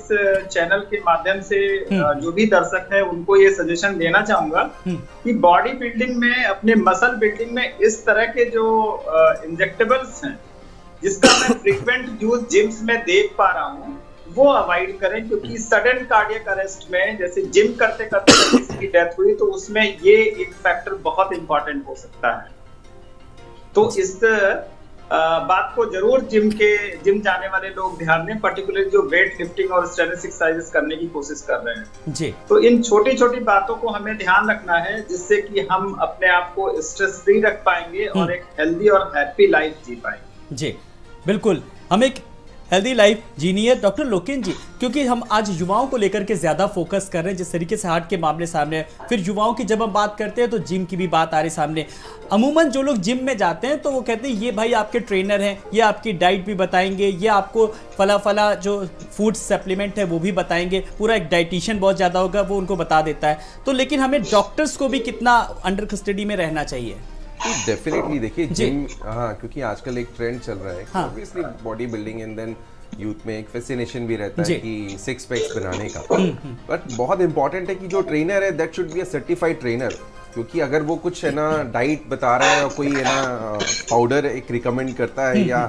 [SPEAKER 4] चैनल के माध्यम से जो भी दर्शक है उनको ये सजेशन देना चाहूंगा कि बॉडी बिल्डिंग में, अपने मसल बिल्डिंग में इस तरह के जो इंजेक्टेबल्स हैं जिसका मैं फ्रीक्वेंट यूज जिम्स में देख पा रहा हूँ, वो अवॉइड करें। क्योंकि सडन कार्डियक अरेस्ट में जैसे जिम करते करते किसी की डेथ हुई तो उसमें ये एक फैक्टर बहुत इंपॉर्टेंट हो सकता है। तो इस बात को जरूर जिम जाने वाले लोग ध्यान दें, पर्टिकुलरली जो वेट लिफ्टिंग और स्ट्रेचिंग एक्सरसाइजेस करने की कोशिश कर रहे हैं
[SPEAKER 1] जी।
[SPEAKER 4] तो इन छोटी छोटी बातों को हमें ध्यान रखना है जिससे कि हम अपने आप को स्ट्रेस फ्री रख पाएंगे और एक हेल्दी और हैप्पी लाइफ जी पाएंगे।
[SPEAKER 1] जी बिल्कुल, हम एक हेल्दी लाइफ जीनी है। डॉक्टर लोकेन जी, क्योंकि हम आज युवाओं को लेकर के ज़्यादा फोकस कर रहे हैं, जिस तरीके से हार्ट के मामले सामने, फिर युवाओं की जब हम बात करते हैं तो जिम की भी बात आ रही सामने। अमूमन जो लोग जिम में जाते हैं तो वो कहते हैं ये भाई आपके ट्रेनर हैं, ये आपकी डाइट भी बताएंगे, ये आपको फला जो फूड सप्लीमेंट है वो भी बताएंगे, पूरा एक डाइटिशियन बहुत ज़्यादा होगा वो उनको बता देता है। तो लेकिन हमें डॉक्टर्स को भी कितना अंडर कस्टडी में रहना चाहिए?
[SPEAKER 3] डेफिनेटली देखिए जिम, हाँ, क्योंकि आजकल एक ट्रेंड चल रहा है, obviously body building and then youth में एक फैसिनेशन भी रहता है कि सिक्स पैक्स बनाने का। बट बहुत इंपॉर्टेंट है कि जो ट्रेनर है that should be a certified trainer. क्योंकि अगर वो कुछ है ना डाइट बता रहा है और कोई है ना पाउडर एक रिकमेंड करता है या,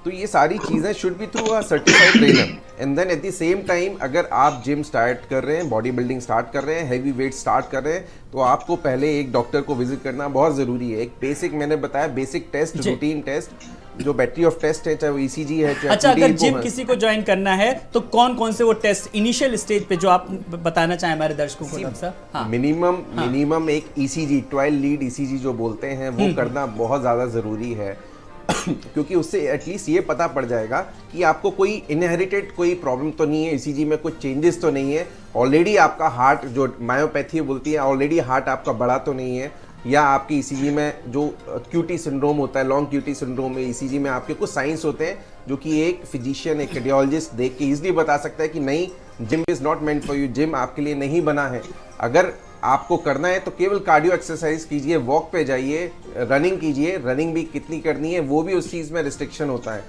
[SPEAKER 3] तो ये सारी चीज़ें should be through a certified trainer. And then at the same time अगर आप जिम स्टार्ट कर रहे हैं, बॉडी बिल्डिंग स्टार्ट कर रहे हैं, हैवी वेट स्टार्ट कर रहे हैं, तो आपको पहले एक डॉक्टर को विजिट करना बहुत ज़रूरी है। एक बेसिक, मैंने बताया, बेसिक टेस्ट, रूटीन टेस्ट, जो बैटरी ऑफ टेस्ट है, चाहे वो ईसीजी है, चाहे
[SPEAKER 1] अच्छा, अगर जिम किसी को ज्वाइन करना है तो कौन कौन से वो टेस्ट इनिशियल स्टेज पे जो आप बताना चाहें हमारे दर्शकों को? हाँ।
[SPEAKER 3] मिनिमम एक ईसीजी, 12 लीड ईसीजी जो बोलते हैं, वो करना बहुत ज़्यादा ज़रूरी है। क्योंकि उससे एटलीस्ट ये पता पड़ जाएगा कि आपको कोई इनहेरिटेड कोई प्रॉब्लम तो नहीं है, ईसीजी में कुछ चेंजेस तो नहीं है, ऑलरेडी आपका हार्ट, जो मायोपैथी बोलती है, ऑलरेडी हार्ट आपका बड़ा तो नहीं है, या आपकी ईसीजी में जो क्यूटी सिंड्रोम होता है, लॉन्ग क्यूटी सिंड्रोम में ईसीजी में आपके कुछ साइंस होते हैं जो कि एक फिजिशियन, एक कार्डियोलॉजिस्ट देख के इजीली बता सकता है कि नहीं, gym is not meant for you, gym आपके लिए नहीं बना है। अगर आपको करना है तो केवल कार्डियो एक्सरसाइज कीजिए, वॉक पे जाइए, रनिंग कीजिए, रनिंग भी कितनी करनी है वो भी उस चीज़ में रिस्ट्रिक्शन होता है।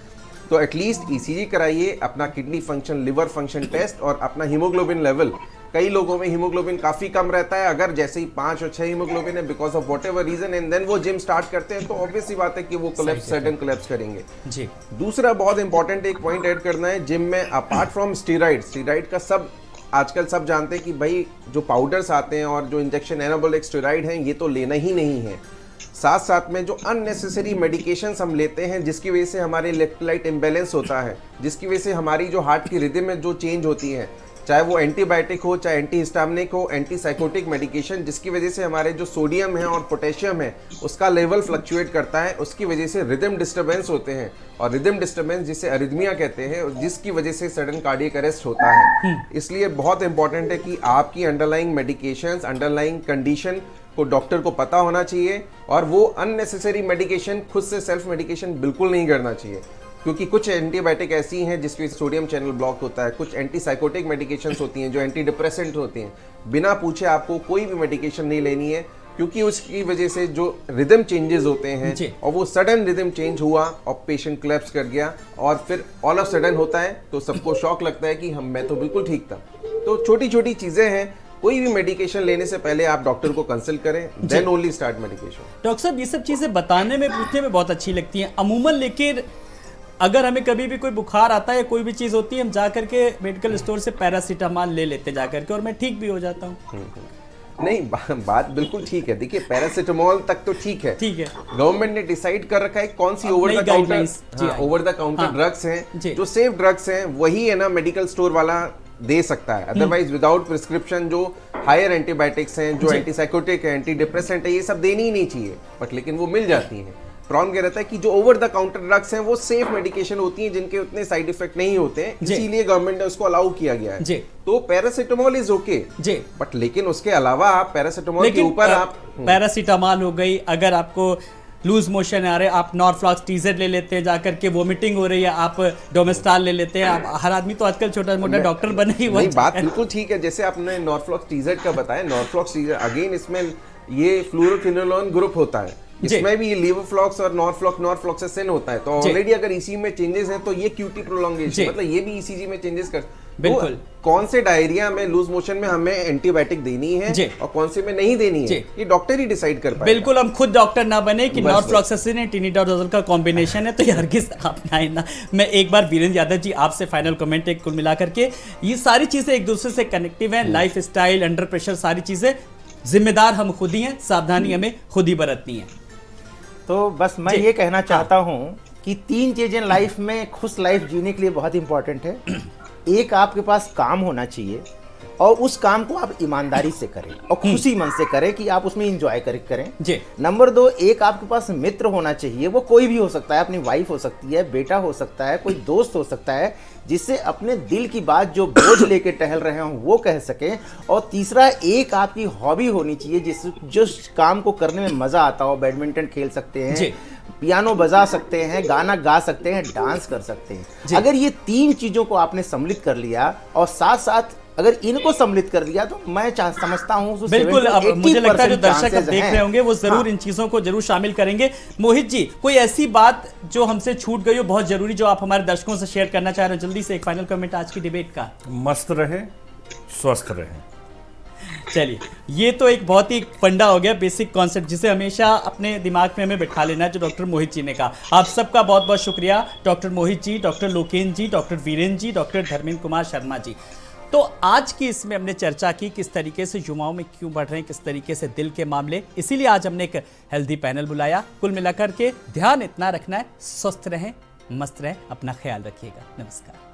[SPEAKER 3] तो एटलीस्ट ईसीजी कराइए, अपना kidney function, liver function test और अपना हीमोग्लोबिन लेवल। कई लोगों में हीमोग्लोबिन काफ़ी कम रहता है, अगर जैसे ही 5 और 6 हीमोग्लोबिन है because of whatever reason, and then वो जिम स्टार्ट करते हैं, तो ऑब्वियसली बात है कि वो कोलैप्स, सडन कोलैप्स करेंगे जी। दूसरा बहुत इंपॉर्टेंट एक पॉइंट ऐड करना है जिम में, अपार्ट फ्रॉम स्टेरॉइड का सब आजकल सब जानते हैं कि भाई जो पाउडर्स आते हैं और जो इंजेक्शन एनाबॉलिक स्टेरॉइड हैं ये तो लेना ही नहीं है। साथ साथ में जो अननेसेसरी मेडिकेशंस हम लेते हैं जिसकी वजह से हमारे इलेक्ट्रोलाइट इम्बैलेंस होता है, जिसकी वजह से हमारी जो हार्ट की रिदम में जो चेंज होती है, चाहे वो एंटीबायोटिक हो, चाहे एंटीहिस्टामिनिक हो, एंटीसाइकोटिक मेडिकेशन, जिसकी वजह से हमारे जो सोडियम है और पोटेशियम है उसका लेवल फ्लक्चुएट करता है, उसकी वजह से रिदम डिस्टर्बेंस होते हैं, और रिदम डिस्टर्बेंस जिसे अरिथमिया कहते हैं, जिसकी वजह से सडन कार्डियक अरेस्ट होता है। इसलिए बहुत इंपॉर्टेंट है कि आपकी अंडरलाइंग मेडिकेशंस, अंडरलाइंग कंडीशन को डॉक्टर को पता होना चाहिए, और वो अननेसेसरी मेडिकेशन, खुद से सेल्फ मेडिकेशन बिल्कुल नहीं करना चाहिए। क्योंकि कुछ एंटीबायोटिक ऐसी हैं जिसके सोडियम चैनल ब्लॉक होता है, कुछ एंटीसाइकोटिक मेडिकेशंस होती हैं जो एंटी डिप्रेसेंट होती हैं। बिना पूछे आपको कोई भी मेडिकेशन नहीं लेनी है, क्योंकि उसकी वजह से जो रिदम चेंजेस होते हैं और वो सडन रिदम चेंज हुआ और पेशेंट कोलैप्स कर गया और फिर ऑल ऑफ सडन होता है तो सबको शॉक लगता है कि मैं तो बिल्कुल ठीक था। तो छोटी छोटी चीज़ें हैं, कोई भी मेडिकेशन लेने से पहले आप डॉक्टर को कंसल्ट करें, then only start medication.
[SPEAKER 1] Doctor साहब, ये सब चीज़ें बताने में पूछने में बहुत अच्छी लगती हैं अमूमन, लेकिन अगर हमें कभी भी कोई बुखार आता है या कोई भी चीज़ होती है, हम जा करके मेडिकल स्टोर से पैरासीटामोल ले लेते जा करके और मैं ठीक भी हो जाता हूँ।
[SPEAKER 3] नहीं, बात बिल्कुल ठीक है। देखिए, पैरासीटामोल तक तो ठीक है, गवर्नमेंट ने डिसाइड कर रखा है कौन सी ओवर द काउंटर ड्रग्स हैं जो सेफ ड्रग्स हैं, वही है ना मेडिकल स्टोर वाला दे सकता है। अदरवाइज विदाउट प्रिस्क्रिप्शन जो हायर एंटीबायोटिक्स हैं, जो एंटीसाइकोटिक है, एंटी डिप्रेसेंट है, ये सब देनी ही नहीं चाहिए, बट लेकिन वो मिल जाती हैं। प्रॉब्लम क्या रहता है कि जो ओवर द काउंटर ड्रग्स हैं वो सेफ मेडिकेशन होती हैं जिनके उतने साइड इफेक्ट नहीं होते हैं, इसीलिए गवर्नमेंट ने उसको अलाउ किया गया है। तो पैरासीटामोल इज ओके, बट लेकिन उसके अलावा आप पैरासीटामोल के ऊपर आप
[SPEAKER 1] पैरासीटामोल हो गई, अगर आपको लूज मोशन आ रहे, आप नॉर्फ्लॉक्स टीजेड ले लेते हैं, जाकर के वोमिटिंग हो रही है, आप डोमेस्टाल ले लेते हैं। हर आदमी तो आजकल छोटा मोटा डॉक्टर बने ही हुआ है।
[SPEAKER 3] बात बिल्कुल ठीक है, जैसे आपने नॉर्फ्लॉक्स टीजेड का बताया, नॉर्फ्लॉक्स टीजेड अगेन इसमें ये फ्लोरोक्विनोलोन ग्रुप होता है, इसमें भी लीवोफ्लॉक्स और नॉर्फ्लॉक्सासिन होता है। तो ऑलरेडी अगर ईसीजी में चेंजेस हैं तो ये क्यूटी प्रोलॉन्गेशन, मतलब ये भी ईसीजी में चेंजेस कर बिल्कुल। तो कौन से डायरिया में, लूज मोशन में हमें एंटीबायोटिक देनी है और कौन से में नहीं देनी है, ये डॉक्टर ही डिसाइड कर पाएगा।
[SPEAKER 1] बिल्कुल, हम खुद डॉक्टर ना बने कि नॉर्फ्लॉक्सासिन और टिनिडाजोल का कॉम्बिनेशन है, तो ये हरगिज अपनाए ना। मैं एक बार वीरेंद्र यादव जी आपसे फाइनल कमेंट एक कुल मिला करके, ये सारी चीजें एक दूसरे से कनेक्टिव हैं, लाइफ स्टाइल, अंडर प्रेशर, सारी चीजें जिम्मेदार हम खुद ही हैं, सावधानी हमें खुद ही बरतनी है।
[SPEAKER 2] तो बस मैं ये कहना चाहता हूँ कि 3 चीजें लाइफ में खुश लाइफ जीने के लिए बहुत इंपॉर्टेंट है। एक, आपके पास काम होना चाहिए और उस काम को आप ईमानदारी से करें और खुशी मन से करें कि आप उसमें इंजॉय करें। नंबर 2, एक आपके पास मित्र होना चाहिए, वो कोई भी हो सकता है, अपनी वाइफ हो सकती है, बेटा हो सकता है, कोई दोस्त हो सकता है, जिससे अपने दिल की बात जो बोझ लेके टहल रहे हों वो कह सकें। और तीसरा, एक आपकी हॉबी होनी चाहिए जो काम को करने में मजा आता हो। बैडमिंटन खेल सकते हैं, पियानो बजा सकते हैं, गाना गा सकते हैं, डांस कर सकते हैं। अगर ये 3 चीजों को आपने सम्मिलित कर लिया और साथ साथ अगर इनको सम्मिलित कर लिया, तो मैं समझता हूँ
[SPEAKER 1] बिल्कुल। अब मुझे लगता है जो दर्शक अब देख रहे होंगे वो जरूर इन चीजों को जरूर शामिल करेंगे। मोहित जी, कोई ऐसी बात जो हमसे छूट गई हो बहुत जरूरी, जो आप हमारे दर्शकों से शेयर करना चाह रहे हो, जल्दी से एक फाइनल कमेंट आज की डिबेट का।
[SPEAKER 5] मस्त रहे, स्वस्थ रहे।
[SPEAKER 1] चलिए, ये तो एक बहुत ही फंडा हो गया, बेसिक कॉन्सेप्ट, जिसे हमेशा अपने दिमाग में हमें बिठा लेना है, जो डॉक्टर मोहित जी ने कहा। आप सबका बहुत बहुत शुक्रिया, डॉक्टर मोहित जी, डॉक्टर लोकेन जी, डॉक्टर वीरेंद्र जी, डॉक्टर धर्मेंद्र कुमार शर्मा जी। तो आज की इसमें हमने चर्चा की किस तरीके से युवाओं में क्यों बढ़ रहे हैं, किस तरीके से दिल के मामले, इसीलिए आज हमने एक हेल्दी पैनल बुलाया। कुल मिलाकर के ध्यान इतना रखना है, स्वस्थ रहें, मस्त रहें, अपना ख्याल रखिएगा। नमस्कार।